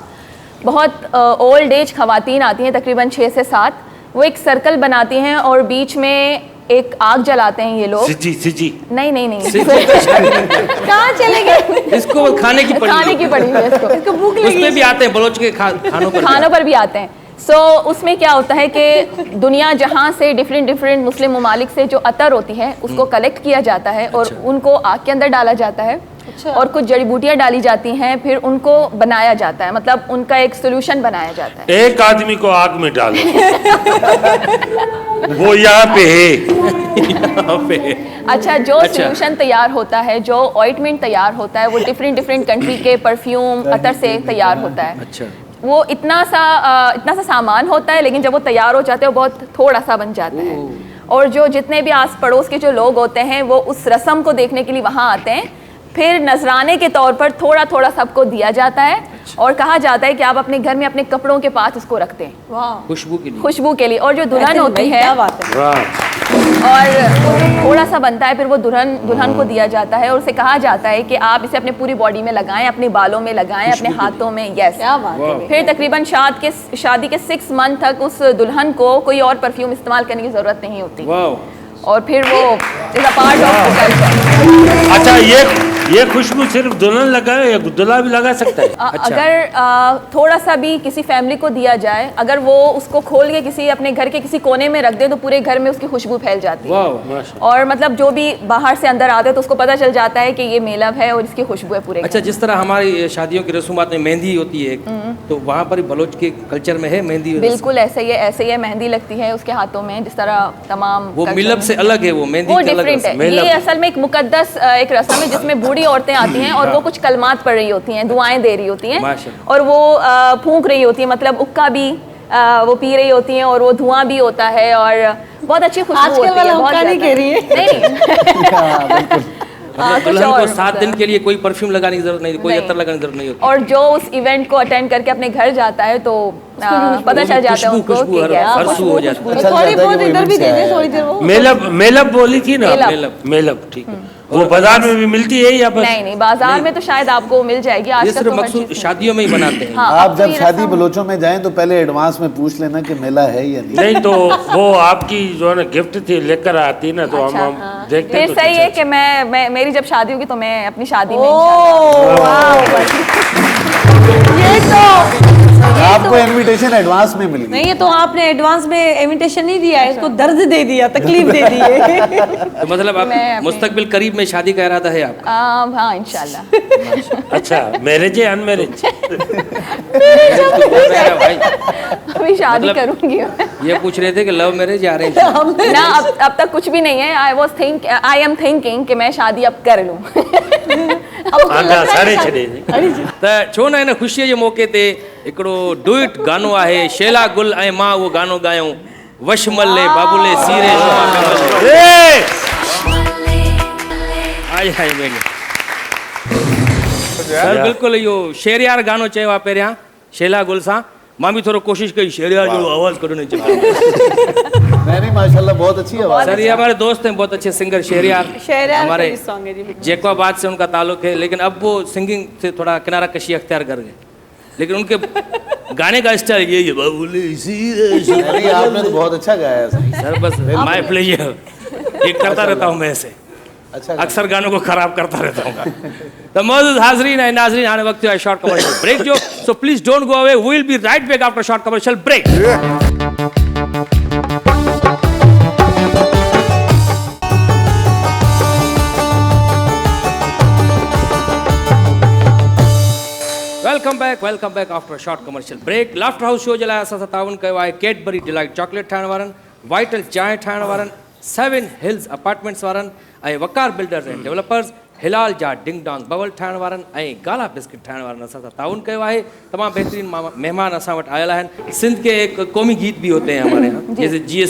बहुत ओल्ड एज खवातीन आती हैं, तकरीबन 6 से 7, वो एक सर्कल बनाती हैं और बीच में एक आग जलाते हैं ये लोग। सिजी नहीं कहाँ चले गए? इसको खाने की पड़ी है इसको भूख लगी। उसमें भी आते हैं बलोच के खानों पर भी आते हैं। सो उसमें क्या होता है कि दुनिया जहाँ से डिफरेंट मुस्लिम ममालिक से जो अतर होती है उसको कलेक्ट किया जाता है और उनको आग के अंदर डाला जाता है। और कुछ जड़ी बूटियां डाली जाती हैं, फिर उनको बनाया जाता है, मतलब उनका एक सोल्यूशन बनाया जाता है। एक आदमी को आग में डालो वो यहाँ पे है। अच्छा, जो सोल्यूशन तैयार होता है, जो ऑइंटमेंट तैयार होता है, वो डिफरेंट कंट्री के परफ्यूम अतर से तैयार होता है। अच्छा, वो इतना सा सामान होता है, लेकिन जब वो तैयार हो जाते हैं वो बहुत थोड़ा सा बन जाता है। और जो जितने भी आस पड़ोस के जो लोग होते हैं वो उस रस्म को देखने के लिए वहाँ आते हैं। फिर नजराने के तौर पर थोड़ा थोड़ा सबको दिया जाता है। और कहा जाता है कि आप अपने घर में अपने कपड़ों के पास उसको रखते हैं खुशबू के लिए। और जो दुल्हन होती है और थोड़ा सा बनता है, फिर वो दुल्हन को दिया जाता है और उसे कहा जाता है कि आप इसे अपने पूरी बॉडी में लगाएं, अपने बालों में लगाएं, अपने हाथों में। यस, फिर तकरीबन शादी के 6 मंथ तक उस दुल्हन को कोई और परफ्यूम इस्तेमाल करने की जरूरत नहीं होती। और फिर वो is a part of culture. अच्छा, ये खुशबू सिर्फ दुल्हन लगाए या दूल्हा भी लगा सकता है? अगर थोड़ा सा भी किसी फैमिली को दिया जाए, अगर वो उसको खोल के किसी अपने घर के किसी कोने में रख दे तो पूरे घर में उसकी खुशबू फैल जाती है। और मतलब जो भी बाहर से अंदर आते हैं तो उसको पता चल जाता है कि ये मेलव है और इसकी खुशबू है पूरे। अच्छा, जिस तरह हमारी शादियों की रसूमात में मेहंदी होती है, तो वहाँ पर बलोच के कल्चर में है मेहंदी? बिल्कुल ऐसे ही मेहंदी लगती है उसके हाथों में, जिस तरह तमाम वो मिलब से अलग है, वो मेहंदी वो डिफरेंट है। ये असल में एक मुकद्दस एक रस्म है जिसमें बूढ़ी औरतें आती हैं और वो कुछ कलमात पढ़ रही होती हैं, दुआएं दे रही होती हैं और वो फूंक रही होती है, मतलब उक्का भी वो पी रही होती हैं और वो धुआं भी होता है और बहुत अच्छी खुशबू होती है। बहुत नहीं कह रही है दुल्हन को 7 दिन के लिए कोई परफ्यूम लगाने की जरूरत नहीं, कोई अतर लगाने की जरूरत नहीं होती। और जो उस इवेंट को अटेंड करके अपने घर जाता है तो पता चल जाता है उनको कि थोड़ी बहुत इधर भी दे दे थोड़ी देर। वो मेलब बोली थी ना? मेलब, ठीक है। वो बाजार में भी मिलती है या बस? नहीं, बाजार में तो शायद आपको मिल जाएगी। आजकल तो मकसूद शादियों में ही बनाते हैं। आप जब शादी बलोचों में जाएं तो पहले एडवांस में पूछ लेना कि मेला है या नहीं। तो वो आपकी जो है ना गिफ्ट थी लेकर आती ना, तो हम देखते हैं। फिर सही है कि मैं मेरी जब शादी होगी तो मैं अपनी शादी में ये तो आपको इनविटेशन एडवांस में मिली। नहीं, ये तो आपने एडवांस में इनविटेशन नहीं दिया है, इसको दर्द दे दिया, तकलीफ दे दी है। तो मतलब आप मुस्तकबिल करीब में शादी का इरादा है आपका? हाँ, इंशाल्लाह। अच्छा, मैरिज है अनमैरिज? अभी शादी करूंगी। ये पूछ रहे थे कि लव मैरिज या अरेंज? ना, अब तक कुछ भी नहीं है। आई एम थिंकिंग कि मैं शादी अब कर लूं। त छो न हिन ख़ुशीअ जे मौक़े ते हिकिड़ो डुइट गानो आहे, शैला गुल ऐं मां उहो गानो ॻायूं, वशमले बाबुले सीरे सर बिल्कुलु इहो शेरियार गानो चयो आहे पहिरियां शैला गुल सां। मां भी थोड़ा कोशिश करी शेरियार जो आवाज कढने की। नहीं, माशाल्लाह बहुत अच्छी आवाज। सर ये हमारे दोस्त हैं, बहुत अच्छे सिंगर शेरियार हमारे जैकोबाद से उनका ताल्लुक है, लेकिन अब वो सिंगिंग से थोड़ा किनारा कशी अख्तियार कर गए। लेकिन उनके गाने का स्टाइल यही है। आपने तो बहुत अच्छा गाया सर, बस माय प्लेजर ये करता रहता हूँ मैं ऐसे। अच्छा, अक्सर गानों को खराब करता रहता हूँ। तो मौजूद हाजरीन है नाजरीन, आने वक्त है शॉर्ट कमर्शियल ब्रेक जो। So please don't go away, we will be right back after short commercial break. Welcome back after short commercial break. Laughter house show जे लाइ असां सां ताउन कयो आहे कैडबरी डिलाइट चॉकलेट ठाहिण वारनि, वाइटल चांहि ठाहिण वारनि, 7 हिल्स अपार्टमेंट्स वारनि ऐं वकार बिल्डर्स एंड डेवलपर्स, हिलाल जा डिंग डोंग बबल ठाहिण वारनि ऐं गाला बिस्किट ठाहिण वारनि असां सां ताउन कयो आहे। तमामु बहितरीन मेहमान असां वटि आयल आहिनि। सिंध के एक कौमी गीत भी होते हैं हमारे यहाँ, जैसे जिए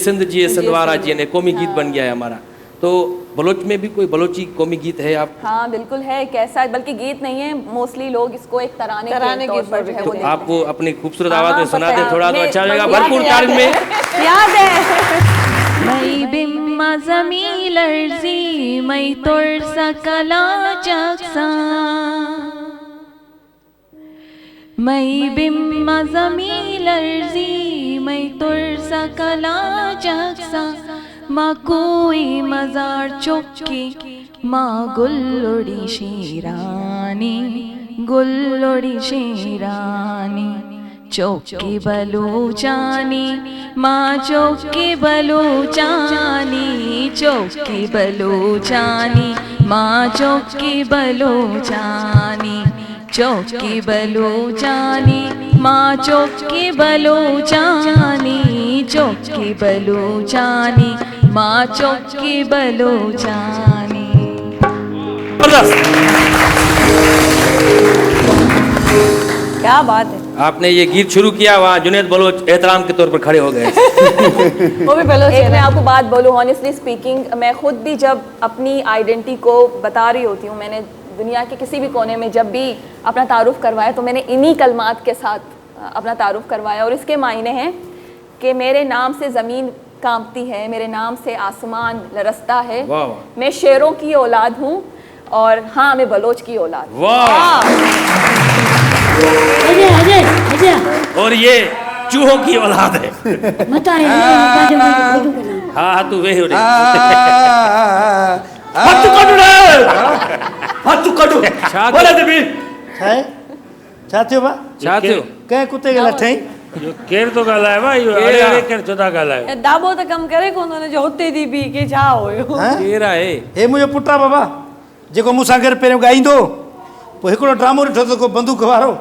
सिंधवारा जिए कौमी गीत बन गया है हमारा। तो बलोच में भी कोई बलोची कौमी गीत है आप? हाँ बिल्कुल है। कैसा, बल्कि गीत नहीं है, मोस्टली लोग इसको एक तराने के तौर पर जो है वो आप वो अपनी खूबसूरत आवाज में सुना दे थोड़ा, तो अच्छा लगेगा। भरपूर तारीफ में याद है। मैं बिम्मा जमी लर्जी मैं तोड़ सकला जगसा मई बिम्म जमी लर्जी मई तुरसा कला जगसा माँ कोई मजार चौकी माँ गुल्लोड़ी शेरानी गुल्लोड़ी शेरानी चौकी बलूचानी माँ चौकी बलूचानी चौकी बलूचानी माँ चौकी बलूचानी चौकी बलूचानी माँ चौकी बलूचानी चौकी बलूचानी माँ चौकी बलूचानी। क्या बात है। आपने ये गीत शुरू किया, वहाँ जुनैद बलोच एहतराम के तौर पर खड़े हो गए। वो भी बलोच एक मैं आपको बात बोलूँ, ऑनेस्टली स्पीकिंग, मैं खुद भी जब अपनी आइडेंटिटी को बता रही होती हूँ, मैंने दुनिया के किसी भी कोने में जब भी अपना तारुफ करवाया तो मैंने इन्हीं कलमात के साथ अपना तारुफ करवाया। और इसके मायने हैं कि मेरे नाम से ज़मीन कांपती है, मेरे नाम से आसमान लरसता है, मैं शेरों की औलाद हूँ और हाँ, मैं बलोच की औलाद। अजय अजय अजय और ये चूहों की औलाद है। मत आए हाँ हाँ तू वे हो रही। बोले दबी है चाहते हो बा चाहते हो कह कुत्ते के लठाई जो केर तो ॻाल्हाए भाई अड़े अड़े केर चोदा ॻाल्हाए दाबो तो कम करे कोन उन्हें जो होते दी भी के छा होयो केरा है हे मुझे पुटा बाबा जेको मूंसां गॾु पहिरियों ॻाईंदो पोइ हिकिड़ो ड्रामो ॾिठो त को बंदूक वारो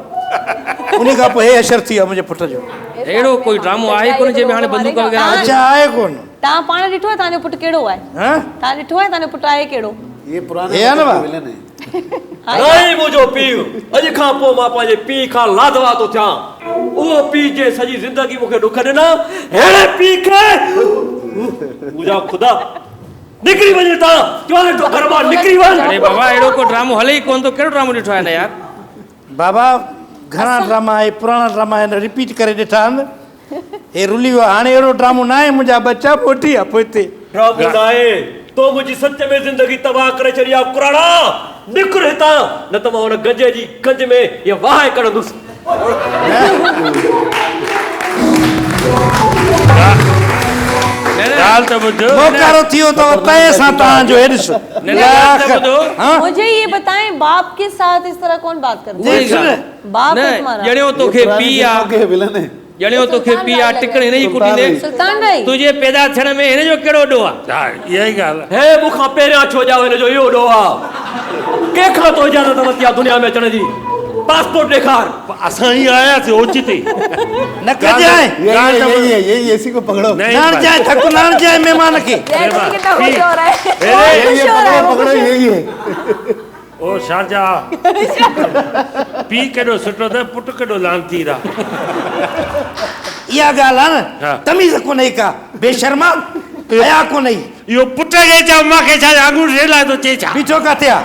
उन खां पोइ हे असर थी वियो मुंहिंजे पुट जो। अहिड़ो कोई ड्रामो आहे कोन जंहिंमें हाणे बंदूक वग़ैरह अच्छा आहे कोन तव्हां पाण ॾिठो आहे तव्हांजो पुटु कहिड़ो आहे? हां तव्हां ॾिठो आहे तव्हांजो पुटु आहे कहिड़ो? ये पुराने हे आहे न बा विलन है। नहीं मुझो पीउ अॼु खां पोइ मां पंहिंजे पीउ खां लादवा थो थियां। उहो पीउ जे सॼी ज़िंदगी मूंखे ॾुख ॾिना, अहिड़े पीउ खे मुंहिंजा ख़ुदा निकिरी वञे था चवां तो घर मां निकिरी वञ। अरे बाबा अहिड़ो को ड्रामो हले ई कोन थो, कहिड़ो ड्रामो ॾिठो आहे न यार? बाबा घणा ड्रामा आहे पुराणा ड्रामा आहिनि रिपीट करे ॾिठा आहिनि हे रुली वियो हाणे अहिड़ो ड्रामो न आहे मुंहिंजा बच्चा पोटी आहे पोइ हिते ड्रामो न आहे तो मुंहिंजी सच में ज़िंदगी तबाह करे छॾी आहे। कुराड़ा निकिर हितां न त मां हुन गंजे जी गंज में इहा वाहे कढंदुसि। ॻाल्हि त ॿुध मोकारो थियो अथव पए सां तव्हांजो हे ॾिसो मुझे ये बताएं बाप के साथ इस तरह कौन बात करता है? बाप है तुम्हारा? जणियो तोखे पीउ आहे विलन है। जणियो तोखे पीउ आहे टिकण हिन जी कुटी ने सुल्तान भाई तुंहिंजे पैदा थियण में हिन जो कहिड़ो ॾोह आहे? हा इहा ई ॻाल्हि हे मूंखां पहिरियां छो ॼाओ हिन जो इहो ॾोह आहे। कंहिंखां तो इजाज़त वरिती आहे दुनिया में अचण जी? पासपोर्ट ॾेखार। असां ई आयासीं ओचिते न कजाए यही इसी को पकड़ो। नान जाए थक नान जाए मेहमान के कितना खुश हो रहा है। ये पकड़ो यही है। ओ शाहजहा पीउ केॾो सुठो अथव पुटु केॾो लानती रहा। इहा ॻाल्हि आहे न हा। तमीज़ कोन्हे का बेशर्मा हया कोन्हे इहो पुट खे चओ मूंखे छा आङुर रेलाए थो चए छा? बीठो किथे आहे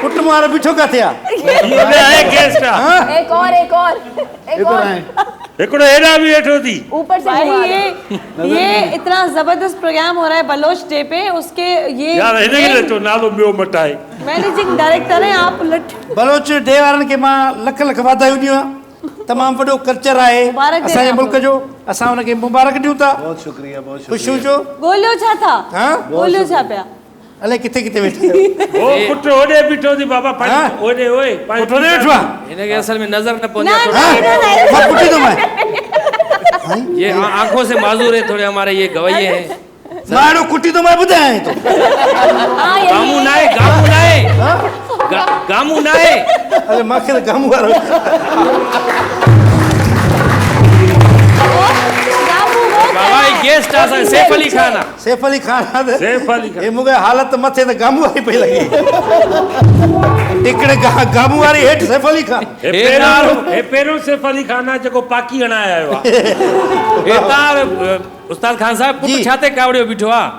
पुटु वारो बीठो किथे आहे? इहो बि आहे गेस्ट आहे। एक और हिकिड़ो हेॾा बि वेठो थी ऊपर से भाई घुमा रहे। ये इतना जबरदस्त प्रोग्राम हो रहा है बलोच डे पे उसके ये यार हिन खे नथो नालो ॿियो मटाए। मैनेजिंग डायरेक्टर हैं आप उलट बलोच डे वारनि खे मां लख लख वाधायूं ॾियां तमामु वॾो कल्चर आहे मुबारक दे असांजे आप मुल्क जो असां हुनखे मुबारक ॾियूं था बहुत शुक्रिया बहुत ख़ुशि शुक्रिया। हुजो गोलियो छा था? हाँ? गोलियो छा पिया? अलाए किथे किथे वेठा ओ पुटु होॾे बीठो थी बाबा हा? पंहिंजे होॾे ओए पुटु होॾे वेठो आहे हिनखे असल में नज़र न ना पवंदी ना आहे। हाँ? मां पुटी थो मां ये आंखों से माजूर है थोड़े हमारे ये गवैये हैं। मां अहिड़ो कुटी थो मां ॿुधायां थो हाँ गामू यही ना है गामू ना है गामू ना है। अरे मूंखे त गामू वारो बाबा ये गेस्ट आ सैफ अली खान आहे। सैफ अली खान आहे सैफ अली खान। हे मूंखे हालत मथे त गामू वारी पई लॻे हिकिड़े गामू वारी हेठि सैफ अली खान हे पहिरियों सैफ अली खान आहे जेको पाकी हणाए आयो आहे। उस्ताद खान साहब पुटु जी। छा ते कावड़ियो बीठो आहे?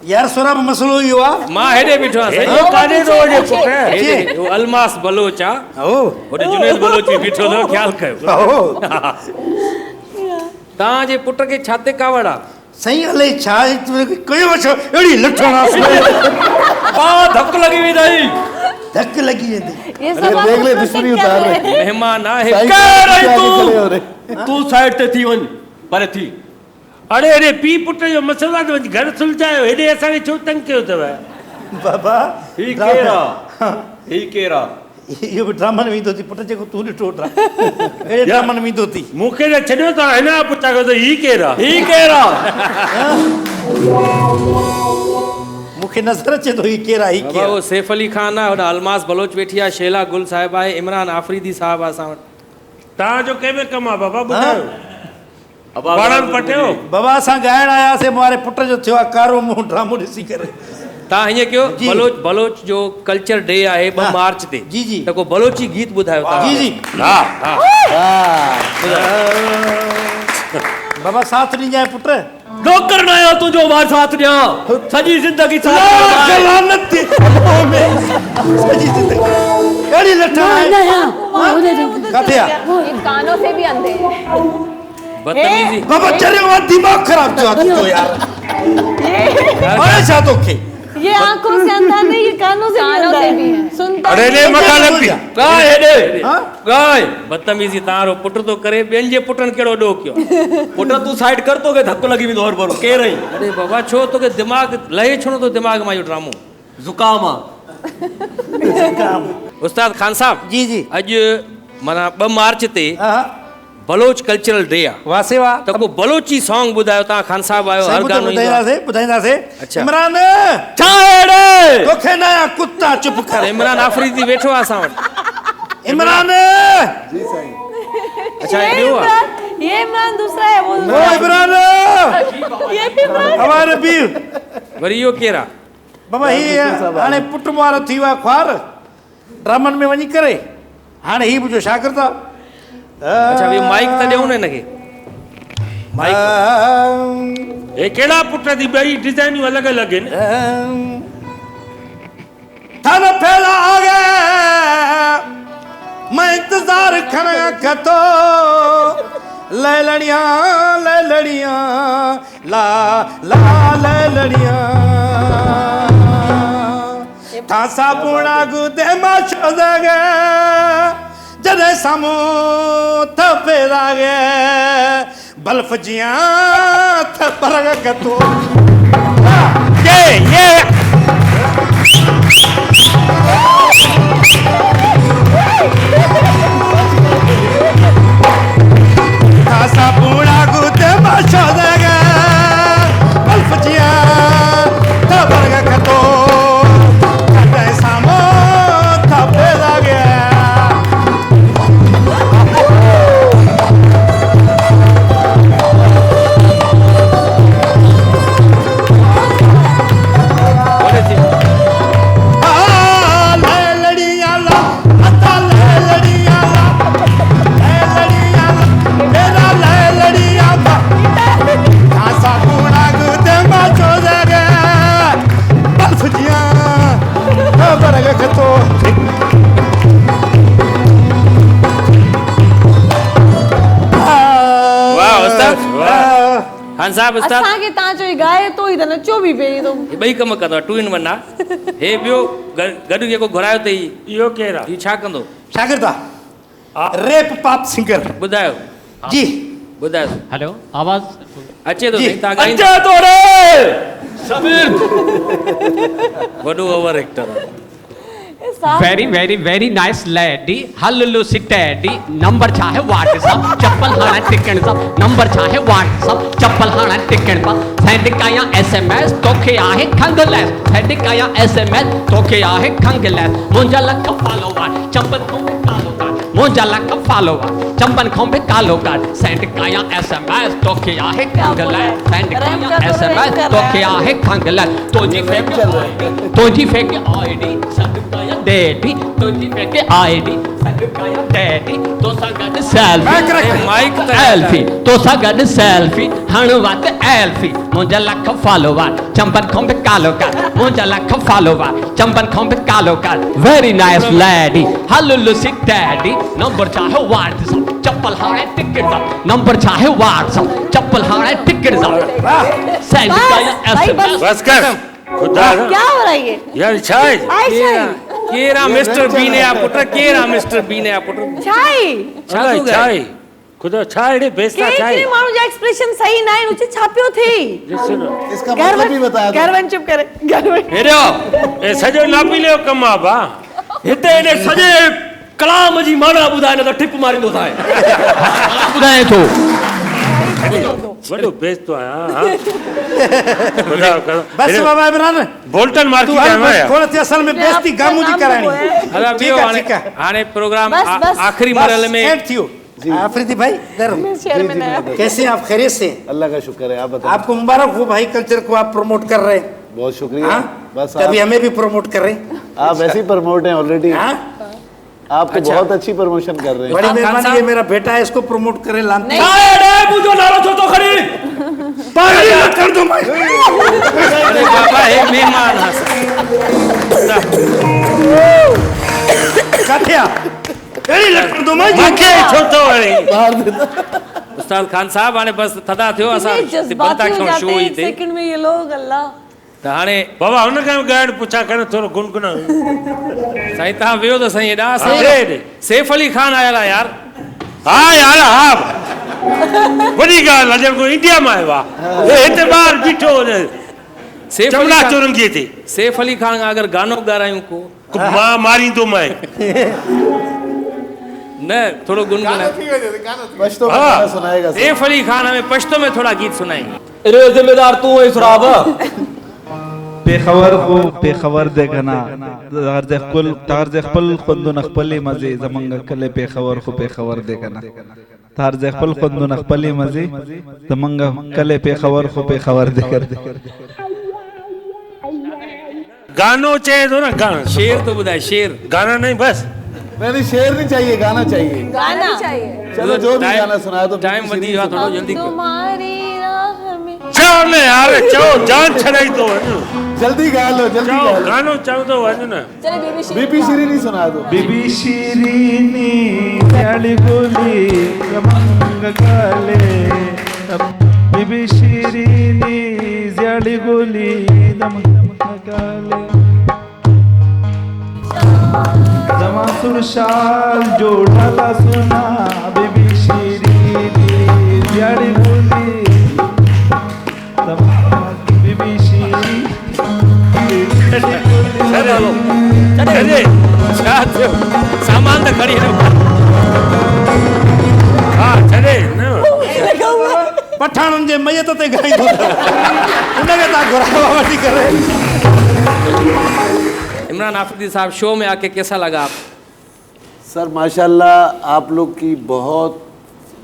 यार सोरा में मसलो इहो आहे मां हेॾे बीठो आहियां हेॾो काॾे थो वञे पुटु? हेॾे उहो अलमास बलोच आहे ओ होॾे जुनैद बलोच बि बीठो अथव ख़्यालु कयो। ओ तव्हांजे पुट खे छा ते कावड़ आहे? सही अलाए छा कयो छो अहिड़ी लठण धक लॻी वई अथई। धक लगी वेंदी। ये सब अरे आप देख ले, प्रोटेक्ट दुश्मनी कर उतार रहे रहे। हैं। मेहमान आहे साईं कह रही आगे खड़े हो रहे। तू साइड ते थी वञ परे थी। अरे अरे पी पुट जो मसला तो घर सुलझायो हेॾे असांखे छो तंग कयो अथव? बाबा ही केरा इहो बि ड्रामन में ईंदो थी पुट जेको तूं ॾिठो ड्रामा अहिड़े ड्रामन में ईंदो थी। मूंखे त छॾियो त हिन खां पुछा कयो त ही केरु आहे? ही केरा मूंखे नज़र अचे थो ही केरु आहे, ही बाबा केरु वो सैफ अली खान आहे, होॾा अलमास बलोच वेठी आहे, शेला गुल साहिब आहे, इमरान आफरीदी साहिब आहे असां वटि। तव्हांजो कंहिंमें कमु आहे बाबा ॿुधायो? अब बाणनि पटियो? बाबा असां ॻाइण आयासीं मुंहिंजे पुट जो थियो आहे कारो मुंहुं ड्रामो ॾिसी करे। तव्हां हीअं कयो, जी। बलोच जो कल्चर डे आहे 2 मार्च ते। जी जी त को बलोची गीत ॿुधायो तव्हां। जी जी हा हा बाबा साथ ॾिजांइ पुट। नौकर न आयो तुंहिंजो मां साथ ॾियां सॼी ज़िंदगी साथ लानत थी सॼी ज़िंदगी अहिड़ी लठ आहे काथे आहे? ये कानों से भी अंधे हैं। बदतमीजी। बाबा चरियो आहे दिमाग़ ख़राब थियो आहे तुंहिंजो यार। हाणे छा तोखे? ये आंखों से अंधा नहीं, ये कानों से भी है। सुनता अरे नहीं। ने मकान पी गाय हेॾे हाँ? गाय बदतमीजी तव्हां पुट तो करे, ॿियनि जे पुटनि कहिड़ो ॾोह कयो आहे? पुट तूं साइड कर तोखे धक्को लॻी वेंदो हर भरो केर आई अरे बाबा छो तोखे दिमाग़ लहे छो नथो दिमाग़ मां इहो ड्रामो? ज़ुकाम आहे। उस्ताद खान साहब जी जी अॼु माना 2 मार्च ते हा बलोच कल्चरल डे आहे, वाह से वाह। त को बलोची सॉन्ग ॿुधायो। तव्हां खान साहब आयो, हर गानो ईंदो आहे। ॿुधाईंदासीं। अच्छा। इमरान छा हेॾे तोखे नया कुत्ता चुप कर। इमरान आफरीदी वेठो आहे असां वटि। इमरान अच्छा ये ॿियो आहे? इमरान, ये इमरान दूसरा है वो ओ दूसरा है। इमरान ये भी इमरान। हमारे बीर वरी इहो केरु आहे? बाबा ही हाणे पुट मुआरो थी वियो आहे ख्वार ड्रामन में वञी करे। हाणे ही मुंहिंजो शागिर्द आहे। अच्छा ॿियो माइक त ॾियूं न हिनखे। हे कहिड़ा पुट थी ॿई डिज़ाइनियूं अलॻि अलॻि आहिनि। थन फैला आ गया मैं इंतजार खड़ा तो ले लड़ियां ला ला ले लड़ियां था साबुणा गुदे मा छोदगे जदे सामो थपे लागे बल्फ जियां थपरग कतो ये खासा पूरा गुदे बाशा देगा बल्फ जिया थपरग कतो जदे सामो थपे लागे खान साहब उस्ताद असांखे तव्हां चयो ॻाए तो ई त नचो बि पे तो ॿई कम कंदो आहे, 2 in 1 आहे। हे ॿियो गॾु जेको घुरायो अथई इहो केरु आहे? इहो छा कंदो? शागिर्द आहे रैप पॉप सिंगर। ॿुधायो जी ॿुधायो। हेलो आवाज़ अचे थो जी। तव्हां ॻाईंदा? अचे तो रे समीर वॾो ओवर एक्टर आहे। Very very very nice lady हल्लू सिटेडी नंबर छा है व्हाट्सअप चप्पल हाणा टिकण सब नंबर छा है व्हाट्सअप चप्पल हाणा टिकण पा सेंड कया एसएमएस तोखे आहे खंगलेस सेंड कया एसएमएस तोखे आहे खंगलेस मुंजा लक फॉलोवर चंपन को कालो कार्ड मुंजा लक फॉलोवर चंपन को कालो कार्ड सेंड कया एसएमएस तोखे आहे खंगलेस सेंड कया एसएमएस तोखे आहे खंगलेस तोजी फेक आईडी सद कया डैडी तुझी फेक आईडी सद कया डैडी तो सगड सेल्फी माइक एल्फी तो सगड सेल्फी हण वात एल्फी मुंजा लख फॉलोवर चंपन खंबे कालो कर मुंजा लख फॉलोवर चंपन खंबे कालो कर वेरी नाइस लेडी हल्लू सिट डैडी नंबर चाहे व्हाट्सएप चप्पल हाणे टिकट दा नंबर चाहे व्हाट्सएप चप्पल हाणे टिकट दा सेंड कया एसएमएस बस कर खुदा क्या हो रहा है ये? यार छा आहे? आयशा केरा मिस्टर बीन या पुट केरा मिस्टर बीन या पुट छाई अलाए छाए खुदा छाए बेस्ता छाए केतिरे माण्हू जा एक्सप्रेशन सही ना आहिनि उचे छापियो थी इसका मतलब ही बताया था। घरवन चुप करे घरवन हेरियो ए सजो नापीले कम आ बा हिते ने सजे कलाम जी माना ॿुधाए न त टिप मारींदो थाए ॿुधाए थो वडो बेस्तो हां खुदा बस बाबा इमरान बोल्टन मार तू के आया कौन थी असल में बेइज्जती गामू जी करानी हला ठीक बियो है, हाणे ठीक है। हाणे प्रोग्राम बस, बस। आखिरी मरहले में एंड थियो आफरीदी भाई शहर में नया कैसे हैं आप? खैरियत से? अल्लाह का शुक्र है, आप बताइए। आपको मुबारक हो भाई, कल्चर को आप प्रमोट कर रहे हैं। बहुत शुक्रिया। हाँ? बस तभी हमें भी प्रमोट कर रहे हैं। आप ऐसे ही प्रमोट हैं ऑलरेडी। आप तो बहुत अच्छी प्रमोशन कर रहे हैं। बड़ी मेहरबानी, ये मेरा बेटा है, इसको प्रमोट करें। लानती मुझे नालो छो तो खरी पागल मत कर दो मैं। अरे बाबा एक मेहमान काठिया एड़ी लकड़ दो मैं मखे छोटो वाली बाहर देता। उस्ताद खान साहब हाणे बस थदा थियो असां जज्बाती हो जाते शो हैं ही एक थे सेकंड में ये लोग अल्लाह त हाणे बाबा हुन खां गाइड पुछा कर थोरो गुनगुना साईं तव्हां वियो त साईं एॾा सैफ अली खान आयल आहे यार। हा यार हा वॾी ॻाल्हि आहे, जेको इंडिया मां आयो आहे हिते ॿार बीठो सैफ अली चमड़ा खान चुरंगी थी। सैफ अली खान अगर गानो ॻारायूं को मां मारींदो मैं न थोड़ो गुनगुना पश्तो में गाना सुनाएगा। सैफ अली खान हमें पश्तो में थोड़ा गीत सुनाएंगे। अरे जिम्मेदार तू है सुराब पेखवर को पेखवर देखना तार जखपल खुंदो नखपली मजे जमंग कले पेखवर को पेखवर देखना तार जखपल खुंदो नखपली मजे जमंग कले पेखवर को पेखवर देखना। गानो चाहिए तो ना गाना शेर तो बुधाए शेर गाना नहीं बस नहीं शेर नहीं चाहिए, गाना चाहिए। गाना चाहिए। चलो जो भी गाना सुनाया तो टाइम वधी वियो आहे, थोड़ो जल्दी करो। तुम्हारी राह में चओ न यार चओ जान छड़ाई तो जल्दी गा लो, जल्दी चओ गा लो। गानो चओ तो वञ न चलो बीबी शिरीनी सुना दो। बीबी शिरीनी प्याली गोली जमंग कले बीबी शिरीनी ज्याली गोली जमंग कले जमा सुरशाल जोड़ाला सुना बीबी शिरीनी ज्याली गोली बीबी शिरीनी अरे छा थियो सामान त खड़ी है हाँ छड़े न पठाणनि जे मयत ते ॻाईंदो उनखे तव्हां घुरावा वठी करे। इमरान आफरीदी साहब शो में आके कैसा लगा आप? सर माशाल्लाह आप लोग की बहुत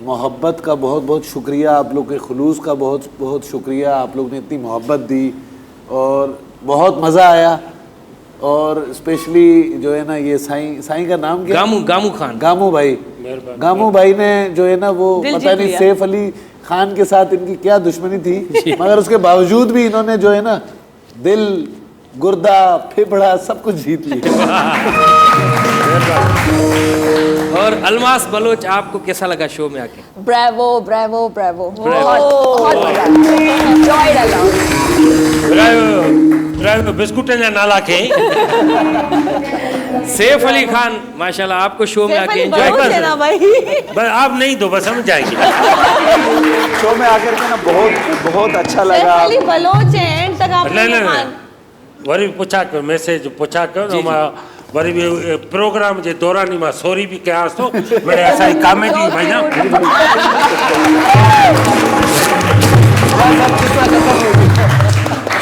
मोहब्बत का बहुत बहुत शुक्रिया, आप लोग के खुलूस का बहुत बहुत शुक्रिया। आप लोग ने इतनी मोहब्बत दी और बहुत मज़ा आया। और स्पेशली जो है ना ये साईं का नाम क्या? गामू खान। गामू भाई ने जो है ना वो पता नहीं सैफ अली खान के साथ इनकी क्या दुश्मनी थी, मगर उसके बावजूद भी इन्होंने जो है ना दिल गुर्दा फेफड़ा सब कुछ जीत लिया। और अलमास बलोच आपको कैसा लगा शो में आके? ब्रेवो ब्रेवो ब्रेवो बहुत enjoyed a lot. Driver biscuit जा नाला खे सैफ अली खान माशाल्लाह आपको शो में आके एंजॉय कर भाई बस आप नहीं तो बस समझ जाएंगे। शो में आकर के ना बहुत बहुत अच्छा लगा। अली बलोच एंड तक आपने न वरी पुछा कर मैसेज पुछा कर मां वरी भी प्रोग्राम जे दौरान ही मां सॉरी भी कयांसि थो वरी असांजी कॉमेडी भैया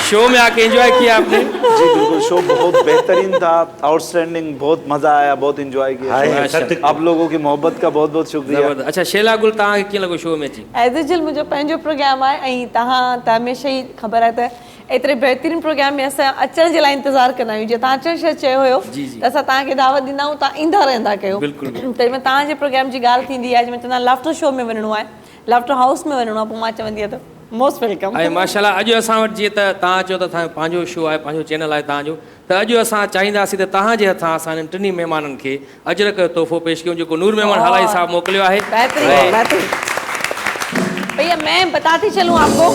शो में आके एंजॉय किया आपने? जी बिल्कुल, शो बहुत बेहतरीन था, आउटस्टैंडिंग, बहुत मजा आया, बहुत एंजॉय किया। आप लोगों की मोहब्बत का बहुत बहुत शुक्रिया। अच्छा शेला गुल तव्हांखे कीअं लॻो शो में अची? एज़ यूजुअल मुंहिंजो पंहिंजो प्रोग्राम आहे ऐं तव्हां त हमेशह ई ख़बर आहे त एतिरे बहितरीन प्रोग्राम में असां अचण जे लाइ इंतज़ारु कंदा आहियूं। जीअं तव्हां अचणु शइ चयो हुयो त असां तव्हांखे दावत ॾींदा आहियूं, तव्हां ईंदा रहंदा कयो। तंहिंमें तव्हांजे प्रोग्राम जी ॻाल्हि थींदी आहे, जंहिंमें चवंदा लाफ्टर शो में वञिणो आहे, लाफ्टर हाउस में वञिणो आहे, पोइ मां चवंदी आहियां त मोस्ट वेलकम। ऐं माशाल्लाह अॼु असां वटि जीअं त तव्हां चयो त असांजो पंहिंजो शो आहे, पंहिंजो चैनल आहे तव्हांजो, त अॼु असां चाहींदासीं त तव्हांजे हथां असां टिनी महिमाननि खे अजरक जो तोहफ़ो पेश कयूं, जेको नूर मेमन हलाई साहब मोकिलियो आहे। भैया मैं बताती चलूँ आपको,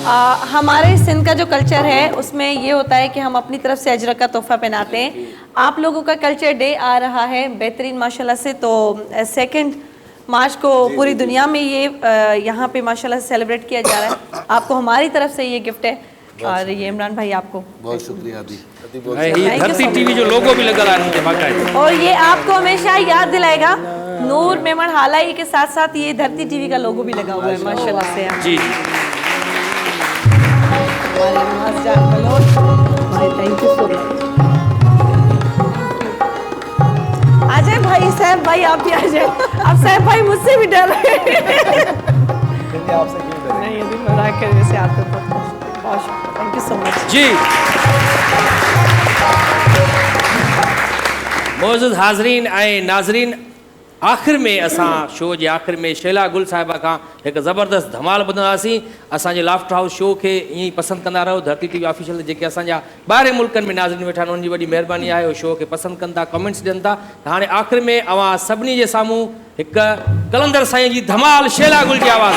हमारे सिंध का जो कल्चर है उसमें ये होता है कि हम अपनी तरफ से अजरक का तोहफा पहनाते हैं। आप लोगों का कल्चर डे आ रहा है बेहतरीन माशाल्लाह से, तो 2 मार्च को पूरी दुनिया में ये यहाँ पे माशाल्लाह से सेलिब्रेट किया जा रहा है। आपको हमारी तरफ से ये गिफ्ट है और ये इमरान भाई आपको बहुत शुक्रिया दी। धरती टीवी जो लोगो भी लगा रहा और ये आपको हमेशा याद दिलाएगा नूर मेमन हालाई के साथ साथ ये धरती टीवी का लोगो भी लगा हुआ है माशाल्लाह से। जी थैंक यू सो मच। आ जाए भाई, सैफ भाई आप भी आ जाए। अब सैफ भाई मुझसे भी डर रहे हैं। नहीं अभी मजाक कर वैसे आते तो बहुत शुक्रिया, थैंक यू सो मच जी। मौजूद हाज़रीन ऐं नाज़रीन, आख़िर में असां शो जे आख़िर में शैला गुल साहिबा खां हिकु ज़बरदस्त धमाल ॿुधंदासीं। असांजे लाफ्टर हाउस शो खे ईअं ई पसंदि कंदा रहो। धरती टीवी ऑफिशियल जेके असांजा ॿाहिरि मुल्कनि में नाज़रीन वेठा आहिनि, उन्हनि जी वॾी महिरबानी आहे, उहो शो खे पसंदि कनि था, कमेंट्स ॾियनि था। त हाणे आख़िर में अवां सभिनी जे साम्हूं हिकु कलंदर साईं जी धमाल शैला गुल जी आवाज़।